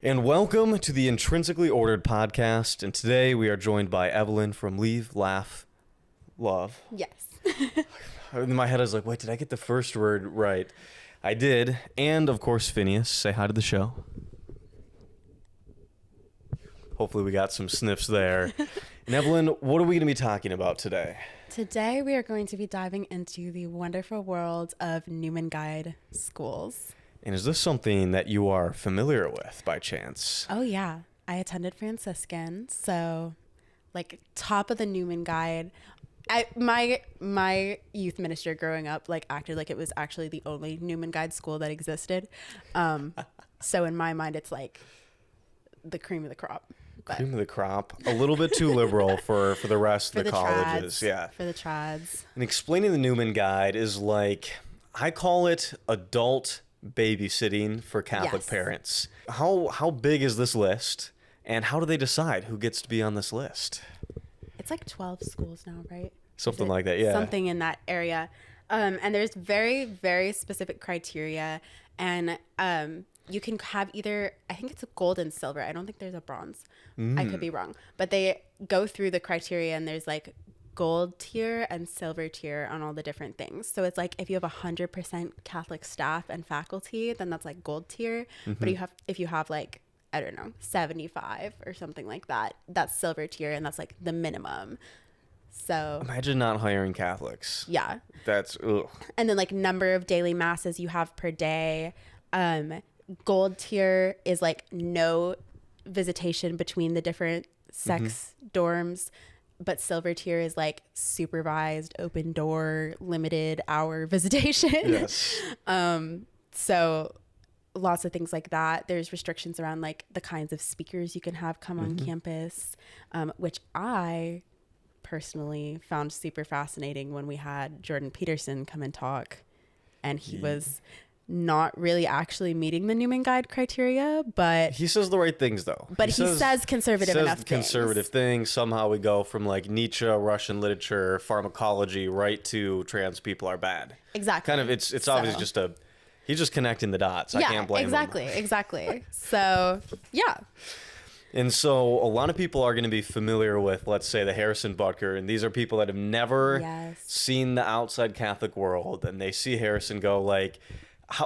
And welcome to the Intrinsically Ordered podcast. And today we are joined by Evelyn from Leave, Laugh, Love. Yes. In my head, I was like, wait, did I get the first word right? I did. And of course, Phineas. Say hi to the show. Hopefully we got some sniffs there. And Evelyn, what are we going to be talking about today? Today we are going to be diving into the wonderful world of Newman Guide schools. And is this something that you are familiar with by chance? Oh yeah, I attended Franciscan, so like top of the Newman Guide. My youth minister growing up acted like it was actually the only Newman Guide school that existed. So in my mind, it's like the cream of the crop. Cream of the crop. A little bit too liberal for the rest of the colleges. Trads, yeah. For the trads. And explaining the Newman Guide is like, I call it adult babysitting for Catholic parents. How big is this list, and how do they decide who gets to be on this list? It's like 12 schools now, right? Something like that, yeah. Something in that area. And there's very, very specific criteria. And you can have either, I think it's a gold and silver. I don't think there's a bronze. I could be wrong. But they go through the criteria, and there's like gold tier and silver tier on all the different things. So it's like if you have 100% Catholic staff and faculty, then that's like gold tier. But if you have like, I don't know, 75 or something like that, that's silver tier, and that's like the minimum. So imagine not hiring Catholics. Yeah. That's ugh. And then like number of daily masses you have per day. Gold tier is like no visitation between the different sex dorms. But silver tier is like supervised, open door, limited hour visitation. Yes. So lots of things like that. There's restrictions around like the kinds of speakers you can have come on campus, which I personally found super fascinating when we had Jordan Peterson come and talk. And he was not really actually meeting the Newman Guide criteria, but he says the right things though. But he says conservative enough conservative things. Somehow we go from like Nietzsche, Russian literature, pharmacology, right to trans people are bad. Exactly. Kind of, it's obviously just he's just connecting the dots. I can't blame him. Exactly. So yeah. And so a lot of people are going to be familiar with, let's say, the Harrison Butker, and these are people that have never seen the outside Catholic world, and they see Harrison go like,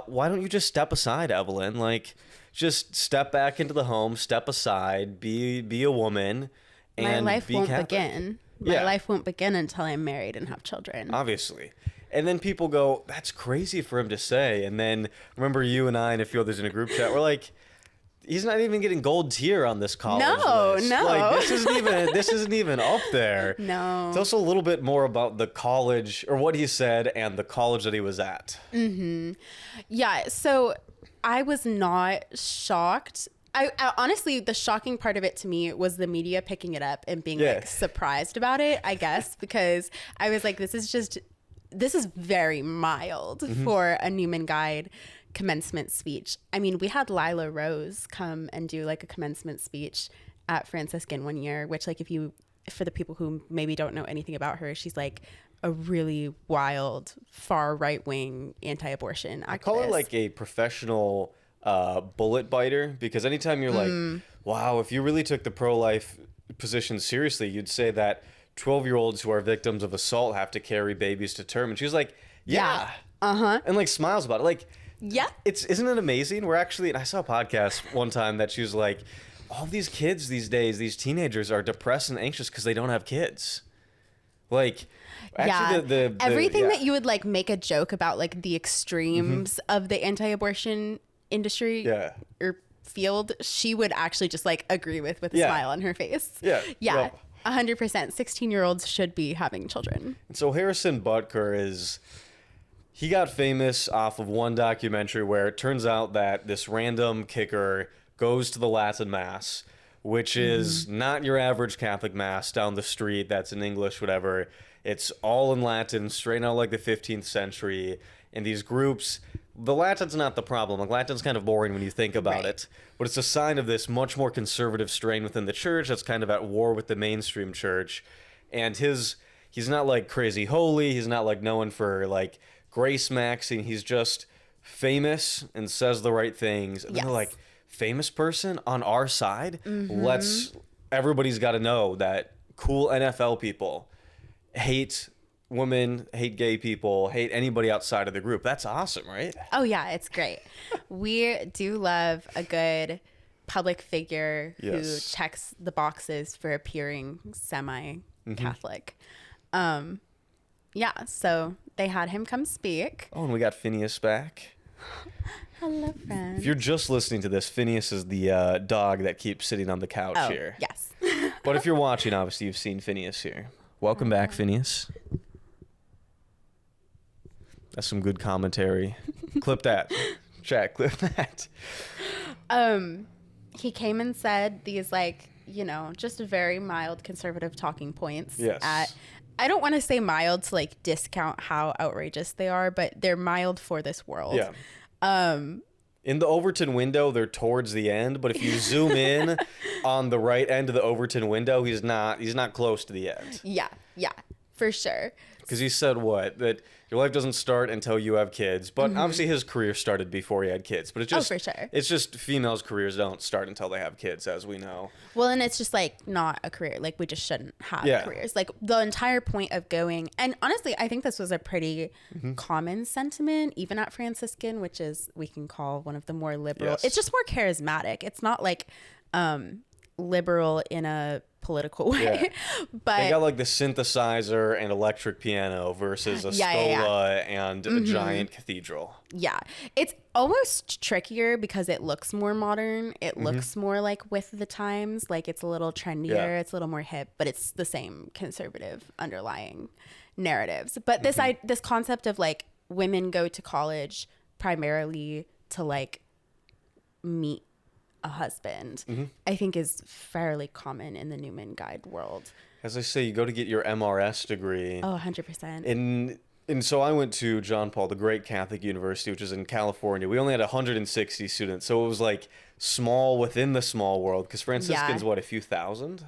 why don't you just step aside, Evelyn? Like, just step back into the home, step aside, be a woman, and my life be won't Catholic. begin. My life won't begin until I'm married and have children. Obviously. And then people go, that's crazy for him to say. And then remember you and I and a few others in a group chat, we're like, he's not even getting gold tier on this college list. No. Like, this isn't even up there. No. Tell us a little bit more about the college, or what he said, and the college that he was at. Yeah, so I was not shocked. I honestly, the shocking part of it to me was the media picking it up and being like surprised about it, I guess, because I was like, this is very mild for a Newman Guide commencement speech. I mean, we had Lila Rose come and do like a commencement speech at Franciscan one year, which like for the people who maybe don't know anything about her, she's like a really wild, far right-wing anti-abortion activist. I call her like a professional bullet biter, because anytime you're like, wow, if you really took the pro-life position seriously, you'd say that 12-year-olds who are victims of assault have to carry babies to term. And she was like, and like smiles about it. Like, isn't it amazing? We're actually, and I saw a podcast one time that she was like, all these kids these days, these teenagers are depressed and anxious because they don't have kids. Like, actually everything that you would like make a joke about, like the extremes of the anti-abortion industry or field, she would actually just like agree with a smile on her face. 100%. 16-year-olds should be having children. And so Harrison Butker he got famous off of one documentary where it turns out that this random kicker goes to the Latin Mass, which is not your average Catholic Mass down the street that's in English, whatever. It's all in Latin, straight out like the 15th century. And these groups, the Latin's not the problem. Like, Latin's kind of boring when you think about it. But it's a sign of this much more conservative strain within the church that's kind of at war with the mainstream church. And he's not like crazy holy. He's not like known for like grace maxing. He's just famous and says the right things. And they're like, famous person on our side. Everybody's got to know that cool NFL people hate women, hate gay people, hate anybody outside of the group. That's awesome, right? Oh yeah, it's great. We do love a good public figure who checks the boxes for appearing semi-Catholic. Yeah, so they had him come speak. Oh, and we got Phineas back. Hello, friend. If you're just listening to this, Phineas is the dog that keeps sitting on the couch here. Yes. But if you're watching, obviously you've seen Phineas here. Welcome back, Phineas. That's some good commentary. Clip that. Chat, clip that. He came and said these, like, you know, just very mild conservative talking points. Yes. I don't want to say mild to like discount how outrageous they are, but they're mild for this world. Yeah. In the Overton window, they're towards the end, but if you zoom in on the right end of the Overton window, he's not close to the end. Yeah, for sure. Because he said what? That your life doesn't start until you have kids. But obviously his career started before he had kids. But it's just, for sure. It's just females' careers don't start until they have kids, as we know. Well, and it's just like not a career. Like we just shouldn't have careers. Like the entire point of going, and honestly, I think this was a pretty common sentiment, even at Franciscan, which is we can call one of the more liberal. Yes. It's just more charismatic. It's not like liberal in a political way. Yeah. But they got like the synthesizer and electric piano versus a scola and a giant cathedral. Yeah. It's almost trickier because it looks more modern. It looks more like with the times. Like it's a little trendier. Yeah. It's a little more hip, but it's the same conservative underlying narratives. But this concept of like women go to college primarily to like meet a husband, I think is fairly common in the Newman Guide world. As I say, you go to get your MRS degree. Oh, 100%. And so I went to John Paul, the great Catholic university, which is in California. We only had 160 students. So it was like small within the small world because Franciscan's, what, a few thousand?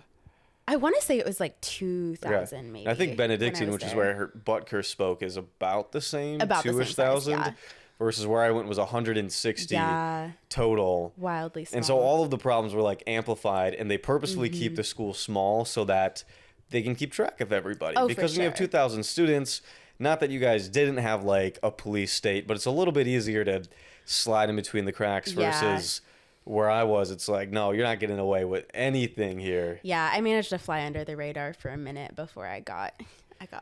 I want to say it was like 2,000 maybe. And I think Benedictine, which is where Butker spoke, is about the same, two-ish thousand. Yeah. Versus where I went was 160 total. Wildly small. And so all of the problems were like amplified, and they purposefully keep the school small so that they can keep track of everybody. Oh, because when you have 2,000 students, not that you guys didn't have like a police state, but it's a little bit easier to slide in between the cracks versus where I was. It's like, no, you're not getting away with anything here. Yeah, I managed to fly under the radar for a minute before I got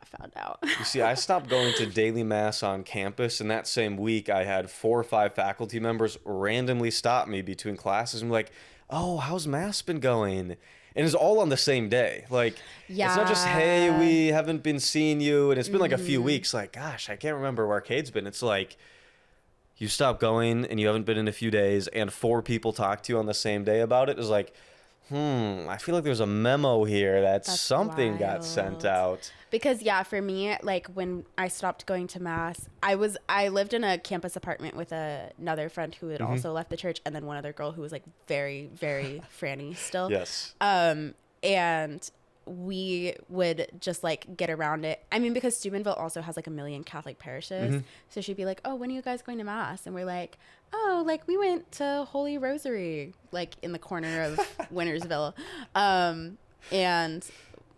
found out. You see, I stopped going to daily mass on campus, and that same week I had 4 or 5 faculty members randomly stop me between classes and be like, oh, how's mass been going? And it's all on the same day. Like, it's not just, hey, we haven't been seeing you, and it's been like a few weeks. Like, gosh, I can't remember where Cade's been. It's like, you stopped going, and you haven't been in a few days, and 4 people talked to you on the same day about it. It's like, I feel like there's a memo here that something wild. Got sent out. Because for me, like when I stopped going to mass, I lived in a campus apartment with another friend who had also left the church, and then one other girl who was like very, very franny still. Yes. And we would just like get around it. I mean, because Steubenville also has like 1 million Catholic parishes. So she'd be like, oh, when are you guys going to mass? And we're like, oh, like we went to Holy Rosary, like in the corner of Wintersville. And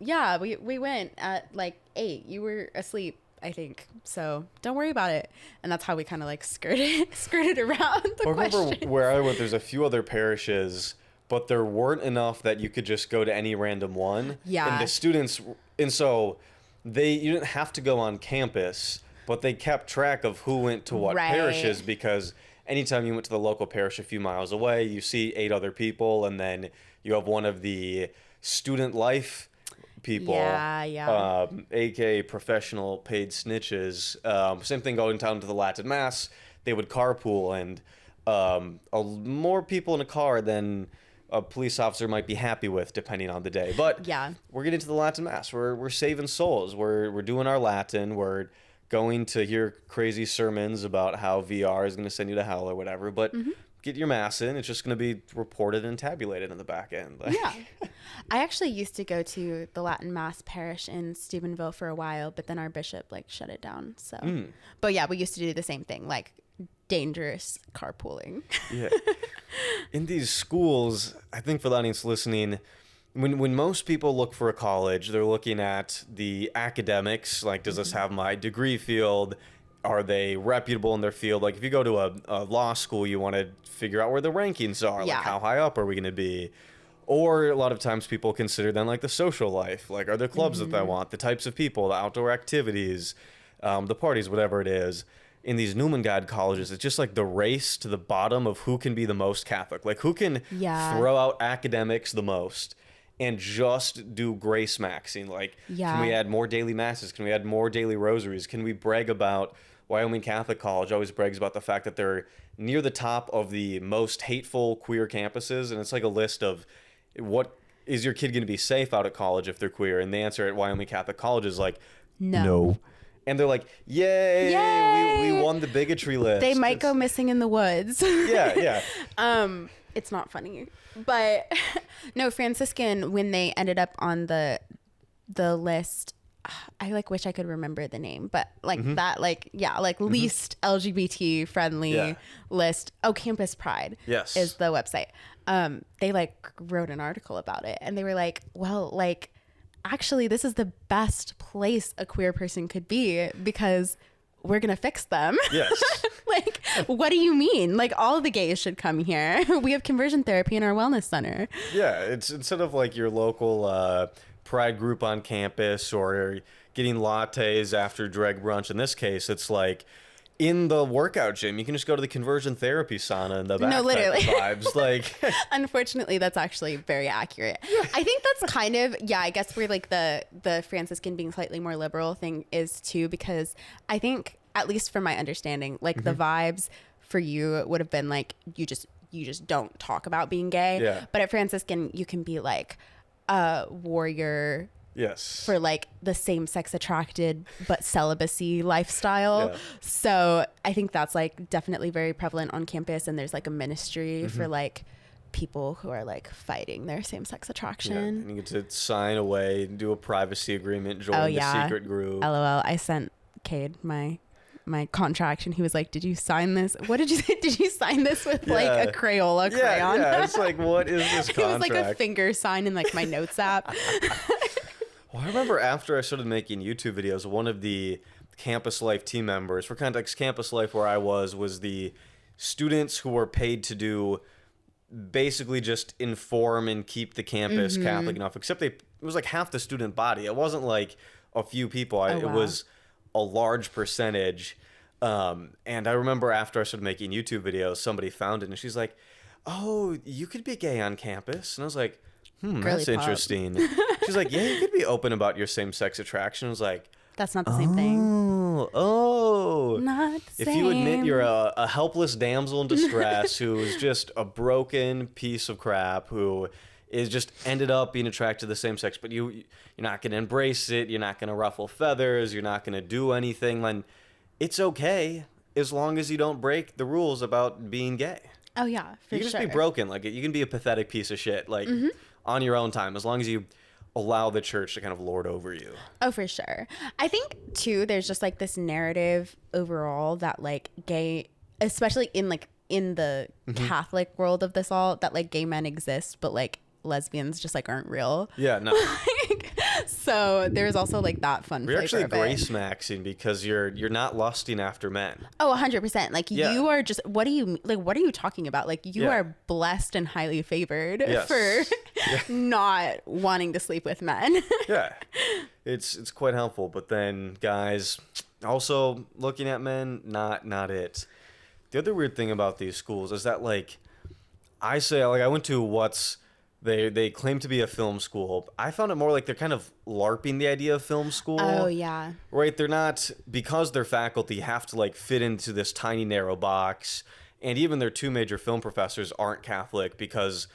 yeah, we went at like 8. You were asleep, I think. So don't worry about it. And that's how we kind of like skirted around the question. Remember where I went, there's a few other parishes, but there weren't enough that you could just go to any random one. Yeah. And the students, and so you didn't have to go on campus, but they kept track of who went to what parishes, because anytime you went to the local parish a few miles away, you see 8 other people, and then you have one of the student life people, aka professional paid snitches. Same thing going down to the Latin Mass. They would carpool, and more people in a car than a police officer might be happy with, depending on the day. But we're getting to the Latin Mass. We're saving souls. We're doing our Latin. We're going to hear crazy sermons about how VR is going to send you to hell or whatever. But get your mass in. It's just going to be reported and tabulated in the back end. I actually used to go to the Latin Mass parish in Steubenville for a while, but then our bishop like shut it down. So, but yeah, we used to do the same thing. Like dangerous carpooling. Yeah. In these schools, I think for the audience listening, when most people look for a college, they're looking at the academics. Like, does this have my degree field? Are they reputable in their field? Like, if you go to a law school, you want to figure out where the rankings are. Yeah. Like, how high up are we going to be? Or a lot of times people consider then, like, the social life. Like, are there clubs that I want? The types of people, the outdoor activities, the parties, whatever it is. In these Newman Guide colleges, it's just like the race to the bottom of who can be the most Catholic. Like, who can throw out academics the most and just do grace maxing. Like, can we add more daily masses? Can we add more daily rosaries? Can we brag about Wyoming Catholic College always brags about the fact that they're near the top of the most hateful queer campuses. And it's like a list of what is your kid going to be safe out at college if they're queer? And the answer at Wyoming Catholic College is like, no. And they're like, yay! We won the bigotry list. They might go missing in the woods. Yeah. It's not funny. But no, Franciscan, when they ended up on the list, I like wish I could remember the name, but like that, like, least LGBT friendly list. Oh, Campus Pride is the website. They like wrote an article about it, and they were like, well, like, actually this is the best place a queer person could be because we're gonna fix them. Yes. Like, what do you mean? Like, all the gays should come here. We have conversion therapy in our wellness center. Yeah, it's instead of like your local pride group on campus or getting lattes after drag brunch. In this case, it's like in the workout gym. You can just go to the conversion therapy sauna in the back. No, literally. Vibes. Like, unfortunately, that's actually very accurate. I think that's kind of, I guess where like the Franciscan being slightly more liberal thing is too, because I think, at least from my understanding, like the vibes for you would have been like, you just don't talk about being gay. Yeah. But at Franciscan, you can be like a warrior. Yes. For like the same sex attracted but celibacy lifestyle. Yeah. So I think that's like definitely very prevalent on campus, and there's like a ministry for like people who are like fighting their same sex attraction. Yeah. And you get to sign away, do a privacy agreement, join the secret group. LOL. I sent Cade my contract, and he was like, did you sign this? What did you say? Did you sign this with like a Crayola crayon? Yeah, it's like, what is this contract? It was like a finger sign in like my notes app. Well, I remember after I started making YouTube videos, one of the Campus Life team members, for context, Campus Life where I was the students who were paid to do basically just inform and keep the campus Catholic enough, except it was like half the student body. It wasn't like a few people. It was a large percentage. And I remember after I started making YouTube videos, somebody found it and she's like, oh, you could be gay on campus. And I was like, that's interesting. She's like, yeah, you could be open about your same-sex attraction. I was like, that's not the same thing. Oh. Not the same. If you admit you're a helpless damsel in distress who's just a broken piece of crap who is just ended up being attracted to the same sex, but you're not going to embrace it, you're not going to ruffle feathers, you're not going to do anything, then it's okay as long as you don't break the rules about being gay. Oh, yeah, for sure. You can just be broken. Like, you can be a pathetic piece of shit, like, on your own time, as long as you allow the church to kind of lord over you. Oh, for sure. I think, too, there's just, like, this narrative overall that, like, gay, especially in the Catholic world of this all, that, like, gay men exist, but, like, lesbians just, like, aren't real. Yeah, no. So there's also like that fun. We're actually grace maxing because you're not lusting after men. Oh, 100%. Like you are just. What are you talking about? Like you are blessed and highly favored for not wanting to sleep with men. Yeah, it's quite helpful. But then, guys, also looking at men, not it. The other weird thing about these schools is that like I went to They claim to be a film school. I found it more like they're kind of LARPing the idea of film school. Oh, yeah. Right? They're not, because their faculty have to like fit into this tiny narrow box. And even their two major film professors aren't Catholic because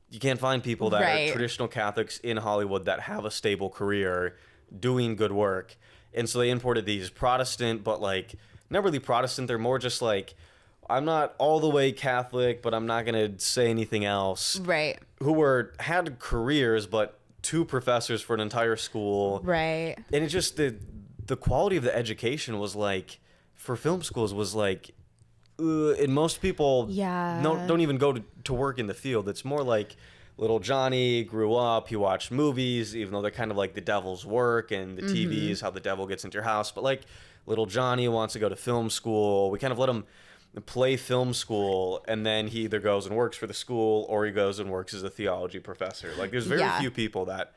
you can't find people that are traditional Catholics in Hollywood that have a stable career doing good work. And so they imported these Protestant, but like not really Protestant. They're more just like, I'm not all the way Catholic, but I'm not going to say anything else. Right. Who had careers, but two professors for an entire school. Right. And it's just the quality of the education was like, for film schools was like and most people Yeah. don't even go to work in the field. It's more like little Johnny grew up, he watched movies, even though they're kind of like the devil's work, and the TV is how the devil gets into your house. But like little Johnny wants to go to film school. We kind of let him play film school, and then he either goes and works for the school or he goes and works as a theology professor. Like there's very few people that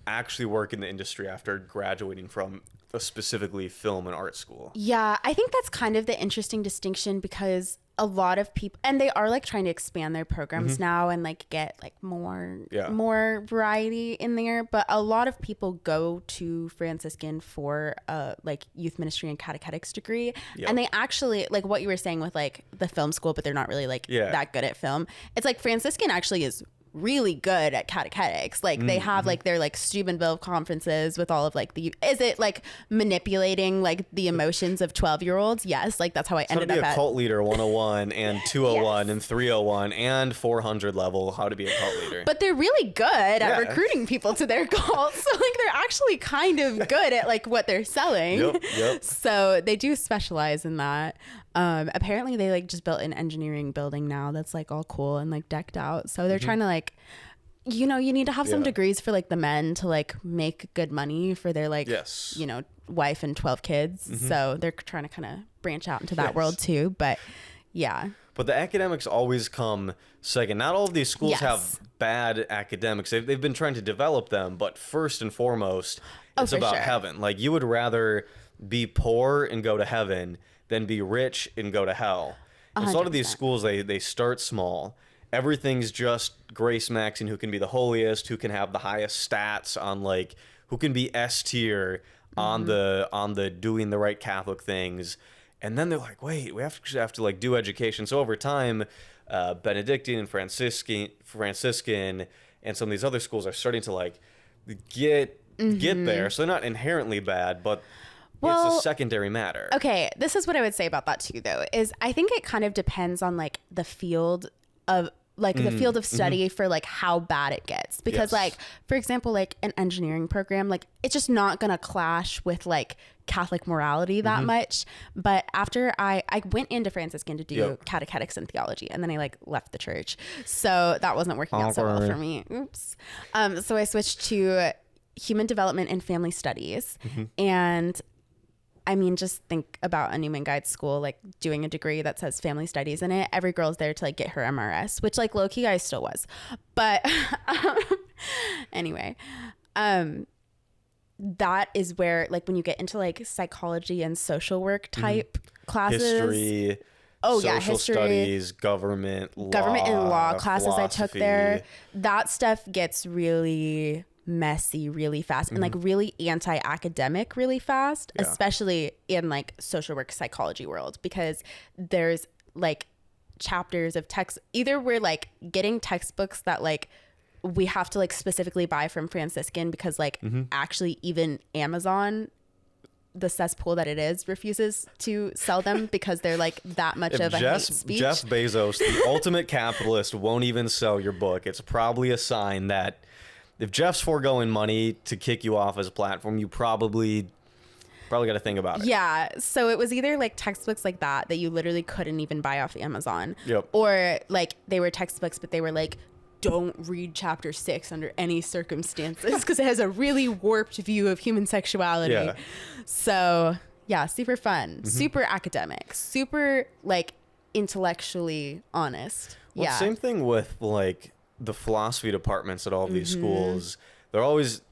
actually work in the industry after graduating from a specifically film and art school. Yeah, I think that's kind of the interesting distinction, because a lot of people, and they are like trying to expand their programs now and like get like more variety in there, but a lot of people go to Franciscan for like youth ministry and catechetics degree, and they actually, like what you were saying with like the film school, but they're not really like that good at film. It's like Franciscan actually is really good at catechetics. Like they have like their like Steubenville conferences with all of like is it like manipulating like the emotions of 12-year-olds? Yes, like that's how I ended up at cult leader 101 and 201 and 301 and 400 level how to be a cult leader. But they're really good at recruiting people to their cults. So like they're actually kind of good at like what they're selling. Yep. So they do specialize in that. Apparently they like just built an engineering building now that's like all cool and like decked out. So they're trying to like, you know, you need to have some degrees for like the men to like make good money for their like, you know, wife and 12 kids. So they're trying to kind of branch out into that world too. But yeah. But the academics always come second. Not all of these schools have bad academics. They've been trying to develop them, but first and foremost, it's about heaven. Like you would rather be poor and go to heaven than be rich and go to hell. And so a lot of these schools, they start small. Everything's just grace maxing who can be the holiest, who can have the highest stats on like who can be S tier on the doing the right Catholic things. And then they're like, wait, we have to like do education. So over time, Benedictine and Franciscan and some of these other schools are starting to like get there. So they're not inherently bad, but it's a secondary matter. Okay, this is what I would say about that too, though, is I think it kind of depends on like the field of like the field of study for like how bad it gets. Because like, for example, like an engineering program, like it's just not going to clash with like Catholic morality that much. But after I went into Franciscan to do catechetics and theology, and then I like left the church. So that wasn't working out so well for me. Oops. So I switched to human development and family studies. And I mean, just think about a Newman Guide school, like doing a degree that says family studies in it. Every girl's there to like get her MRS, which like low key I still was. But anyway, that is where like when you get into like psychology and social work type classes. History. Social studies, government and law classes philosophy. I took there. That stuff gets really messy really fast and like really anti-academic really fast, especially in like social work psychology world, because there's like chapters of text. Either we're like getting textbooks that like we have to like specifically buy from Franciscan because like actually even Amazon, the cesspool that it is, refuses to sell them because they're like that much of a hate speech. Jeff Bezos, the ultimate capitalist, won't even sell your book. It's probably a sign that if Jeff's foregoing money to kick you off as a platform, you probably got to think about it. Yeah. So it was either like textbooks like that you literally couldn't even buy off Amazon. Yep. Or like they were textbooks, but they were like, don't read chapter 6 under any circumstances because it has a really warped view of human sexuality. Yeah. So yeah, super fun, super academic, super like intellectually honest. Well, same thing with like the philosophy departments at all of these schools. They're always,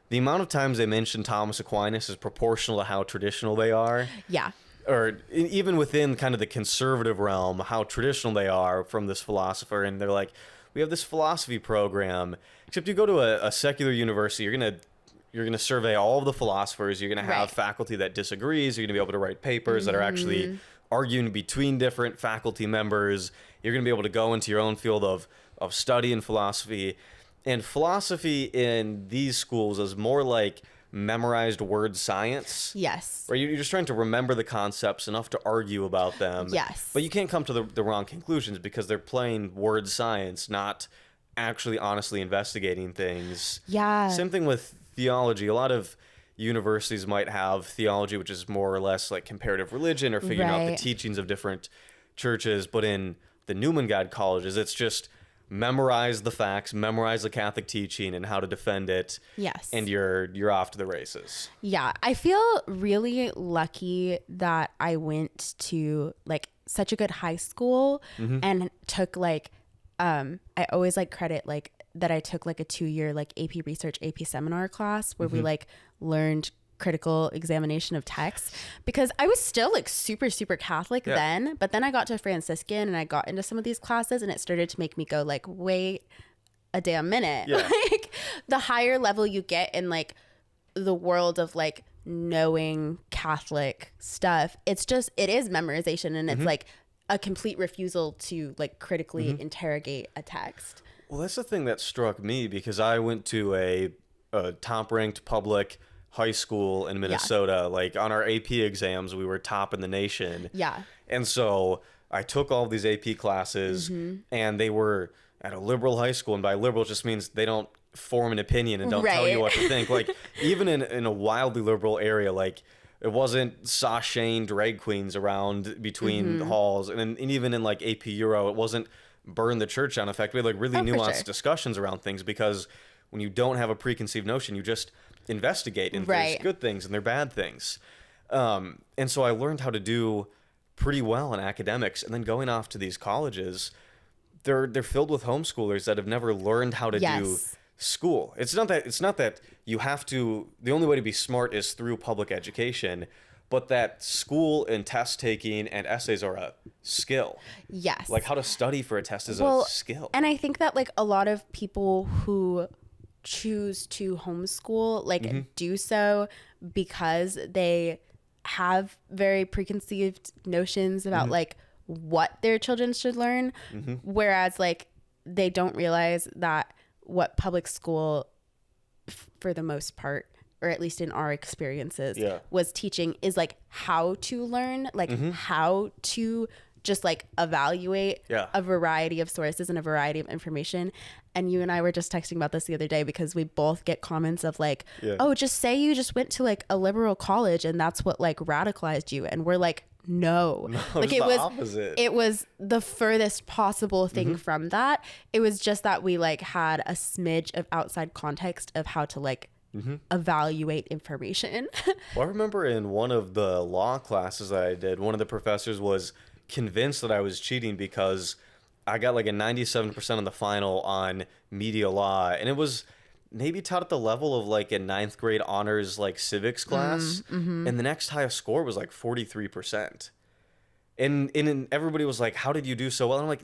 the amount of times they mention Thomas Aquinas is proportional to how traditional they are. Yeah. Or even within kind of the conservative realm, how traditional they are from this philosopher. And they're like, we have this philosophy program, except you go to a secular university, you're gonna survey all of the philosophers. You're gonna have faculty that disagrees. You're gonna be able to write papers that are actually arguing between different faculty members. You're gonna be able to go into your own field of study in philosophy. And philosophy in these schools is more like memorized word science. Yes. Where you're just trying to remember the concepts enough to argue about them. Yes. But you can't come to the wrong conclusions because they're playing word science, not actually honestly investigating things. Yeah. Same thing with theology. A lot of universities might have theology, which is more or less like comparative religion or figuring out the teachings of different churches, but in the Newman Guide colleges, it's just memorize the facts, memorize the Catholic teaching and how to defend it. Yes. And you're off to the races. Yeah. I feel really lucky that I went to like such a good high school and took like, I always like credit like that I took like a 2-year like AP research, AP seminar class where we like learned critical examination of texts, because I was still like super, super Catholic then, but then I got to Franciscan and I got into some of these classes and it started to make me go like, wait a damn minute. Like the higher level you get in like the world of like knowing Catholic stuff, it is memorization, and it's like a complete refusal to like critically interrogate a text. Well, that's the thing that struck me, because I went to a top ranked public high school in Minnesota. Like on our AP exams, we were top in the nation. Yeah. And so I took all these AP classes and they were at a liberal high school. And by liberal just means they don't form an opinion and don't tell you what to think. Like even in a wildly liberal area, like it wasn't sashaying drag queens around between halls. And even in like AP Euro, it wasn't burn the church down effect. We had like really nuanced discussions around things, because when you don't have a preconceived notion, you just investigate, and there's good things and there are bad things. And so I learned how to do pretty well in academics, and then going off to these colleges, they're filled with homeschoolers that have never learned how to do school. It's not that you have to, the only way to be smart is through public education, but that school and test taking and essays are a skill. Yes. Like how to study for a test is a skill. And I think that like a lot of people who choose to homeschool like do so because they have very preconceived notions about like what their children should learn, whereas like they don't realize that what public school for the most part, or at least in our experiences, was teaching is like how to learn, like how to just like evaluate a variety of sources and a variety of information. And you and I were just texting about this the other day, because we both get comments of like, oh, just say you just went to like a liberal college and that's what like radicalized you. And we're like, no, like it was opposite. It was the furthest possible thing from that. It was just that we like had a smidge of outside context of how to like evaluate information. Well, I remember in one of the law classes that I did, one of the professors was convinced that I was cheating because I got like a 97% on the final on media law, and it was maybe taught at the level of like a 9th grade honors like civics class, and the next highest score was like 43%. And everybody was like, how did you do so well? And I'm like,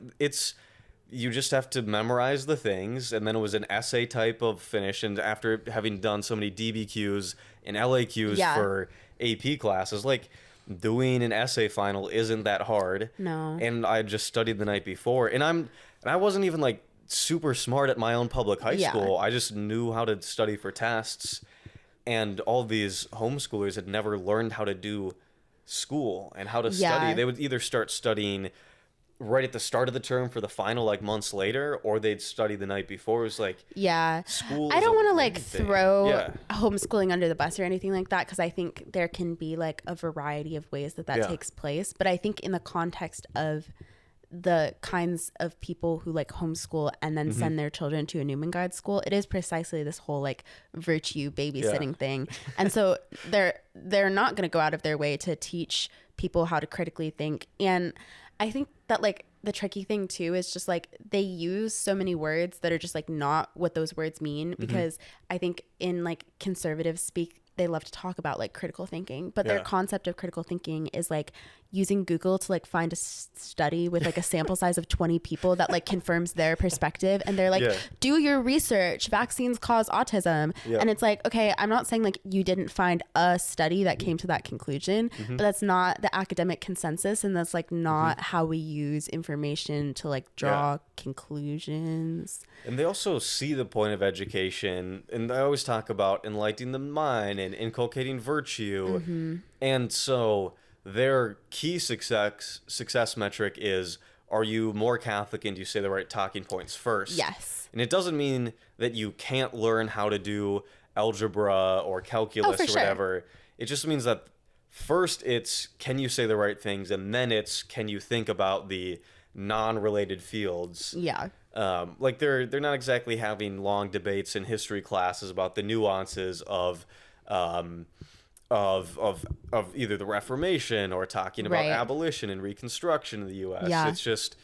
you just have to memorize the things. And then it was an essay type of finish, and after having done so many DBQs and LAQs for AP classes, like doing an essay final isn't that hard. No. And I just studied the night before, and I wasn't even like super smart at my own public high school. I just knew how to study for tests, and all these homeschoolers had never learned how to do school and how to study. They would either start studying right at the start of the term for the final like months later, or they'd study the night before. It was like school. I don't want to like throw homeschooling under the bus or anything like that, because I think there can be like a variety of ways that takes place. But I think in the context of the kinds of people who like homeschool and then send their children to a Newman Guide school, it is precisely this whole like virtue babysitting thing. And so they're not going to go out of their way to teach people how to critically think. And I think that like the tricky thing too is just like they use so many words that are just like not what those words mean, because I think in like conservative speak, they love to talk about like critical thinking, but their concept of critical thinking is like using Google to like find a study with like a sample size of 20 people that like confirms their perspective. And they're like, do your research, vaccines cause autism. And it's like, okay, I'm not saying like you didn't find a study that came to that conclusion, but that's not the academic consensus. And that's like not how we use information to like draw conclusions. And they also see the point of education, and I always talk about enlightening the mind and inculcating virtue. And so their key success metric is, are you more Catholic and do you say the right talking points first? Yes. And it doesn't mean that you can't learn how to do algebra or calculus or whatever. It just means that first it's can you say the right things, and then it's can you think about the non-related fields. Yeah. Like they're not exactly having long debates in history classes about the nuances of either the Reformation or talking about abolition and Reconstruction in the U.S. Yeah. It's just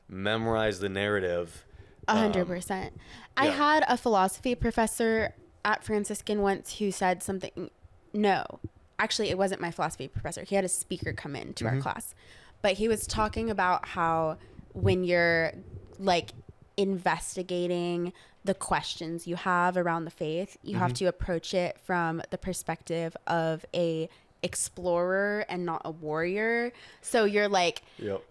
memorize the narrative. 100%. I had a philosophy professor at Franciscan once who said something. No, actually, it wasn't my philosophy professor. He had a speaker come into our class, but he was talking about how when you're like investigating the questions you have around the faith, you have to approach it from the perspective of a explorer and not a warrior. So you're like,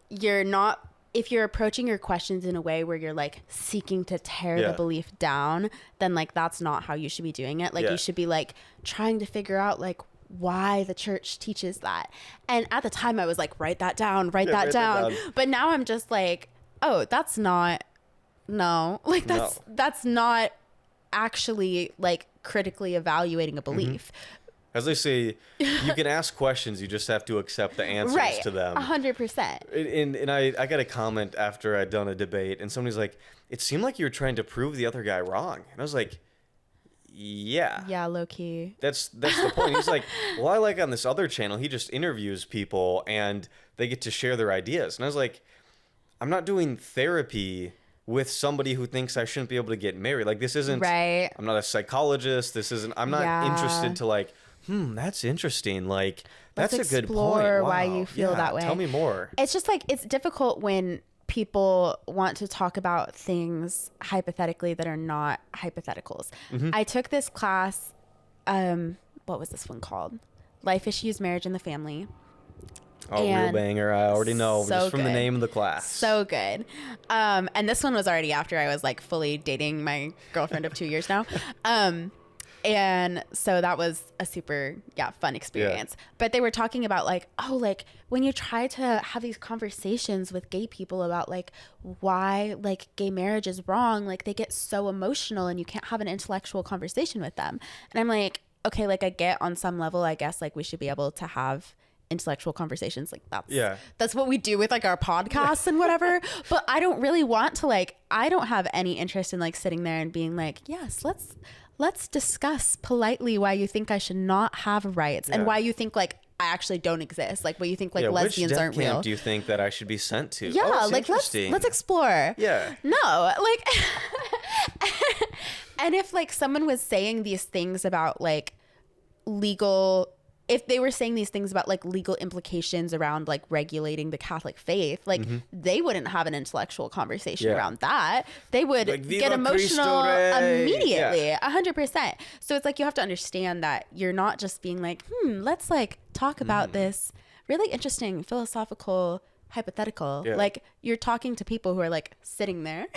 you're not, if you're approaching your questions in a way where you're like seeking to tear the belief down, then like that's not how you should be doing it. Like you should be like trying to figure out like why the church teaches that. And at the time I was like, write that down. That down. But now I'm just like, oh, that's not, no, like that's not actually like critically evaluating a belief. As they say, you can ask questions, you just have to accept the answers to them. 100%. And I got a comment after I'd done a debate, and somebody's like, it seemed like you were trying to prove the other guy wrong. And I was like, yeah, low key. That's the point. He's like, well, I like on this other channel, he just interviews people and they get to share their ideas. And I was like, I'm not doing therapy with somebody who thinks I shouldn't be able to get married. Like, this isn't, right. I'm not a psychologist. This isn't, I'm not interested to like, that's interesting. Like, that's a good point. Explore wow. why you feel that way. Tell me more. It's just like, it's difficult when people want to talk about things hypothetically that are not hypotheticals. I took this class, what was this one called? Life Issues, Marriage, and the Family. Oh, real banger. I already know just from the name of the class. So good. And this one was already after I was like fully dating my girlfriend of 2 years now. And so that was a super, fun experience. But they were talking about like, oh, like when you try to have these conversations with gay people about like why like gay marriage is wrong, like they get so emotional and you can't have an intellectual conversation with them. And I'm like, okay, like I get on some level, I guess like we should be able to have intellectual conversations, like that's what we do with like our podcasts and whatever. But I don't really want to like, I don't have any interest in like sitting there and being like, yes, let's discuss politely why you think I should not have rights and why you think like I actually don't exist, like what you think like lesbians which aren't death camp real. do you think that I should be sent to? Like let's explore. No, like and if like someone was saying these things about like legal, if they were saying these things about like legal implications around like regulating the Catholic faith, like they wouldn't have an intellectual conversation around that. They would like, get emotional immediately, 100%. So it's like you have to understand that you're not just being like, let's like talk about this really interesting philosophical hypothetical. Like you're talking to people who are like sitting there.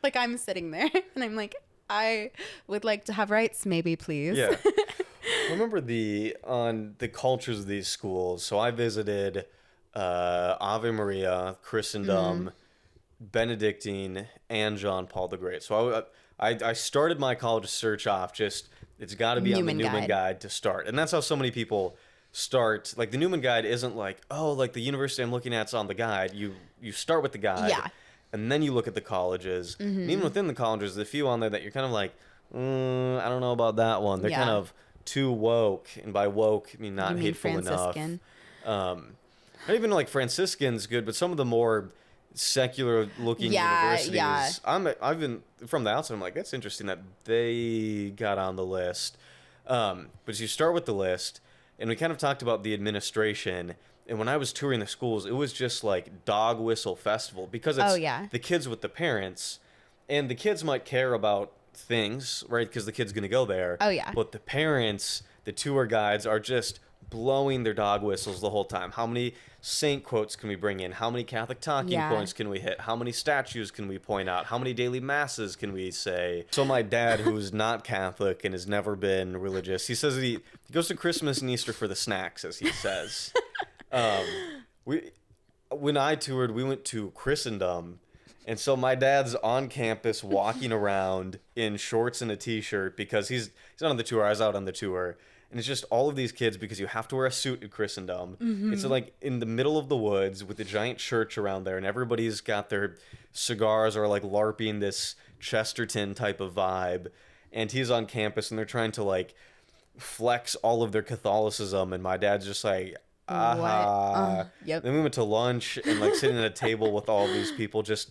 Like I'm sitting there and I'm like, I would like to have rights, maybe, please. I remember on the cultures of these schools. So I visited Ave Maria, Christendom, Benedictine, and John Paul the Great. So I started my college search off just, it's got to be on the Newman Guide to start. And that's how so many people start. Like the Newman Guide isn't like, oh, like the university I'm looking at's on the guide. You start with the guide. And then you look at the colleges. And even within the colleges, there's a few on there that you're kind of like, I don't know about that one. They're kind of too woke. And by woke, I mean not hateful enough. Not even like Franciscan's good, but some of the more secular looking universities. I've been from the outside, I'm like, that's interesting that they got on the list. But as you start with the list, and we kind of talked about the administration. And when I was touring the schools, it was just like dog whistle festival because it's the kids with the parents, and the kids might care about things, right? Because the kid's going to go there. But the parents, the tour guides are just blowing their dog whistles the whole time. How many saint quotes can we bring in? How many Catholic talking points can we hit? How many statues can we point out? How many daily masses can we say? So my dad, who's not Catholic and has never been religious, he says he goes to Christmas and Easter for the snacks, as he says. When I toured, we went to Christendom, And so my dad's on campus walking around in shorts and a t-shirt because he's not on the tour. I was out on the tour. And it's just all of these kids because you have to wear a suit in Christendom. It's like in the middle of the woods with a giant church around there, and everybody's got their cigars or like LARPing this Chesterton type of vibe. And he's on campus and they're trying to like flex all of their Catholicism, and my dad's just like, aha. Yep. Then we went to lunch and like sitting at a table with all these people just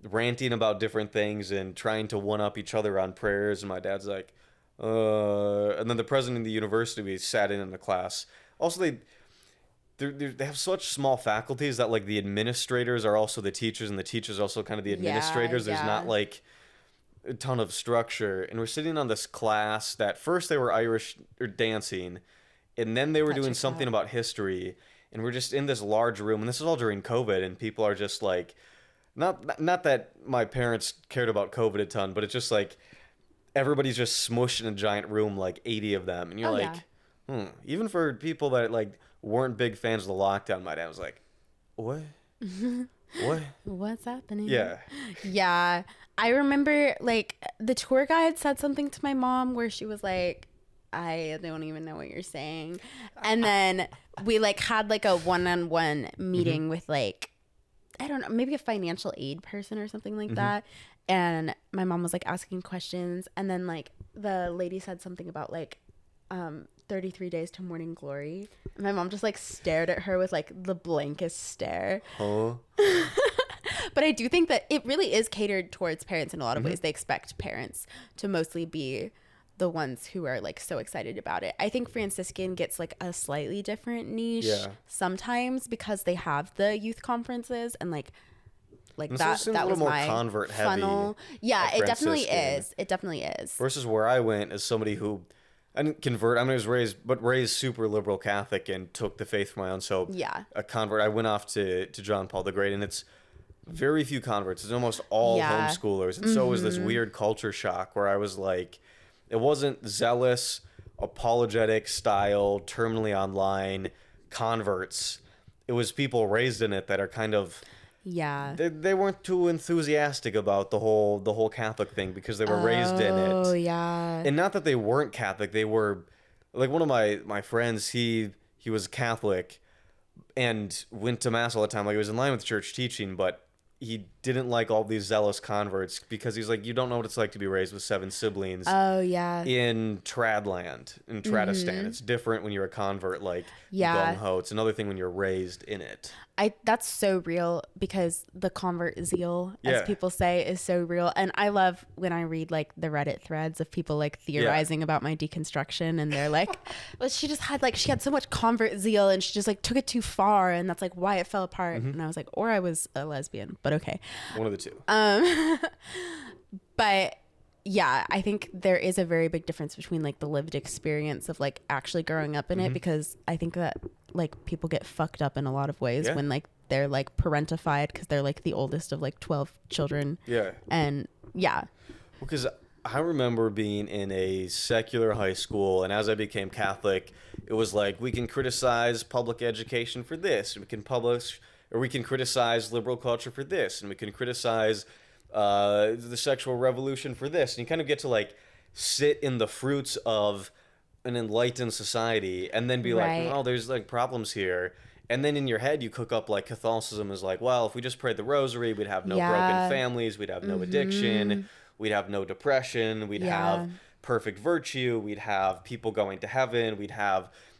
ranting about different things and trying to one up each other on prayers, and my dad's like, and then the president of the university, we sat in the class. Also, they have such small faculties that like the administrators are also the teachers, and the teachers are also kind of the administrators. There's not like a ton of structure, and we're sitting on this class that first they were Irish or dancing, and then they were doing something about history, and we're just in this large room, and this is all during COVID, and people are just like, not that my parents cared about COVID a ton, but it's just like everybody's just smushed in a giant room, like 80 of them, and you're even for people that like weren't big fans of the lockdown, my dad was like, what? What's happening? Yeah. I remember like the tour guide said something to my mom where she was like, I don't even know what you're saying. And then we like had like a one-on-one meeting with like, I don't know, maybe a financial aid person or something like that. And my mom was like asking questions, and then like the lady said something about like 33 days to morning glory, and my mom just like stared at her with like the blankest stare. But I do think that it really is catered towards parents in a lot of ways. They expect parents to mostly be the ones who are like so excited about it. I think Franciscan gets like a slightly different niche sometimes because they have the youth conferences and like and that so that was more my convert funnel. heavy. Yeah, it definitely Franciscan. is. It definitely is. Versus where I went as somebody who I didn't convert. I mean, I was raised super liberal Catholic and took the faith for my own. So a convert. I went off to John Paul the Great, and it's very few converts. It's almost all homeschoolers, and so it was this weird culture shock where I was like, it wasn't zealous, apologetic style, terminally online converts. It was people raised in it that are kind of they weren't too enthusiastic about the whole Catholic thing because they were raised in it. Oh yeah. And not that they weren't Catholic, they were like one of my friends, he was Catholic and went to mass all the time. Like, it was in line with church teaching, but he didn't like all these zealous converts because he's like, you don't know what it's like to be raised with 7 siblings. Oh yeah. In Tradland, in Tradistan. It's different when you're a convert, like gung ho. It's another thing when you're raised in it. That's so real because the convert zeal, as people say, is so real. And I love when I read like the Reddit threads of people like theorizing about my deconstruction, and they're like, well, she had so much convert zeal and she just like took it too far, and that's like why it fell apart. And I was like, or I was a lesbian, but okay. One of the two. But yeah, I think there is a very big difference between like the lived experience of like actually growing up in it, because I think that like people get fucked up in a lot of ways when like they're like parentified because they're like the oldest of like 12 children. And because I remember being in a secular high school, and as I became Catholic, it was like, we can criticize public education for this, and we can criticize liberal culture for this, and we can criticize the sexual revolution for this. And you kind of get to like sit in the fruits of an enlightened society and then be like, oh, there's like problems here. And then in your head you cook up like Catholicism is like, well, if we just prayed the rosary, we'd have no broken families, we'd have no addiction, we'd have no depression, we'd have perfect virtue, we'd have people going to heaven,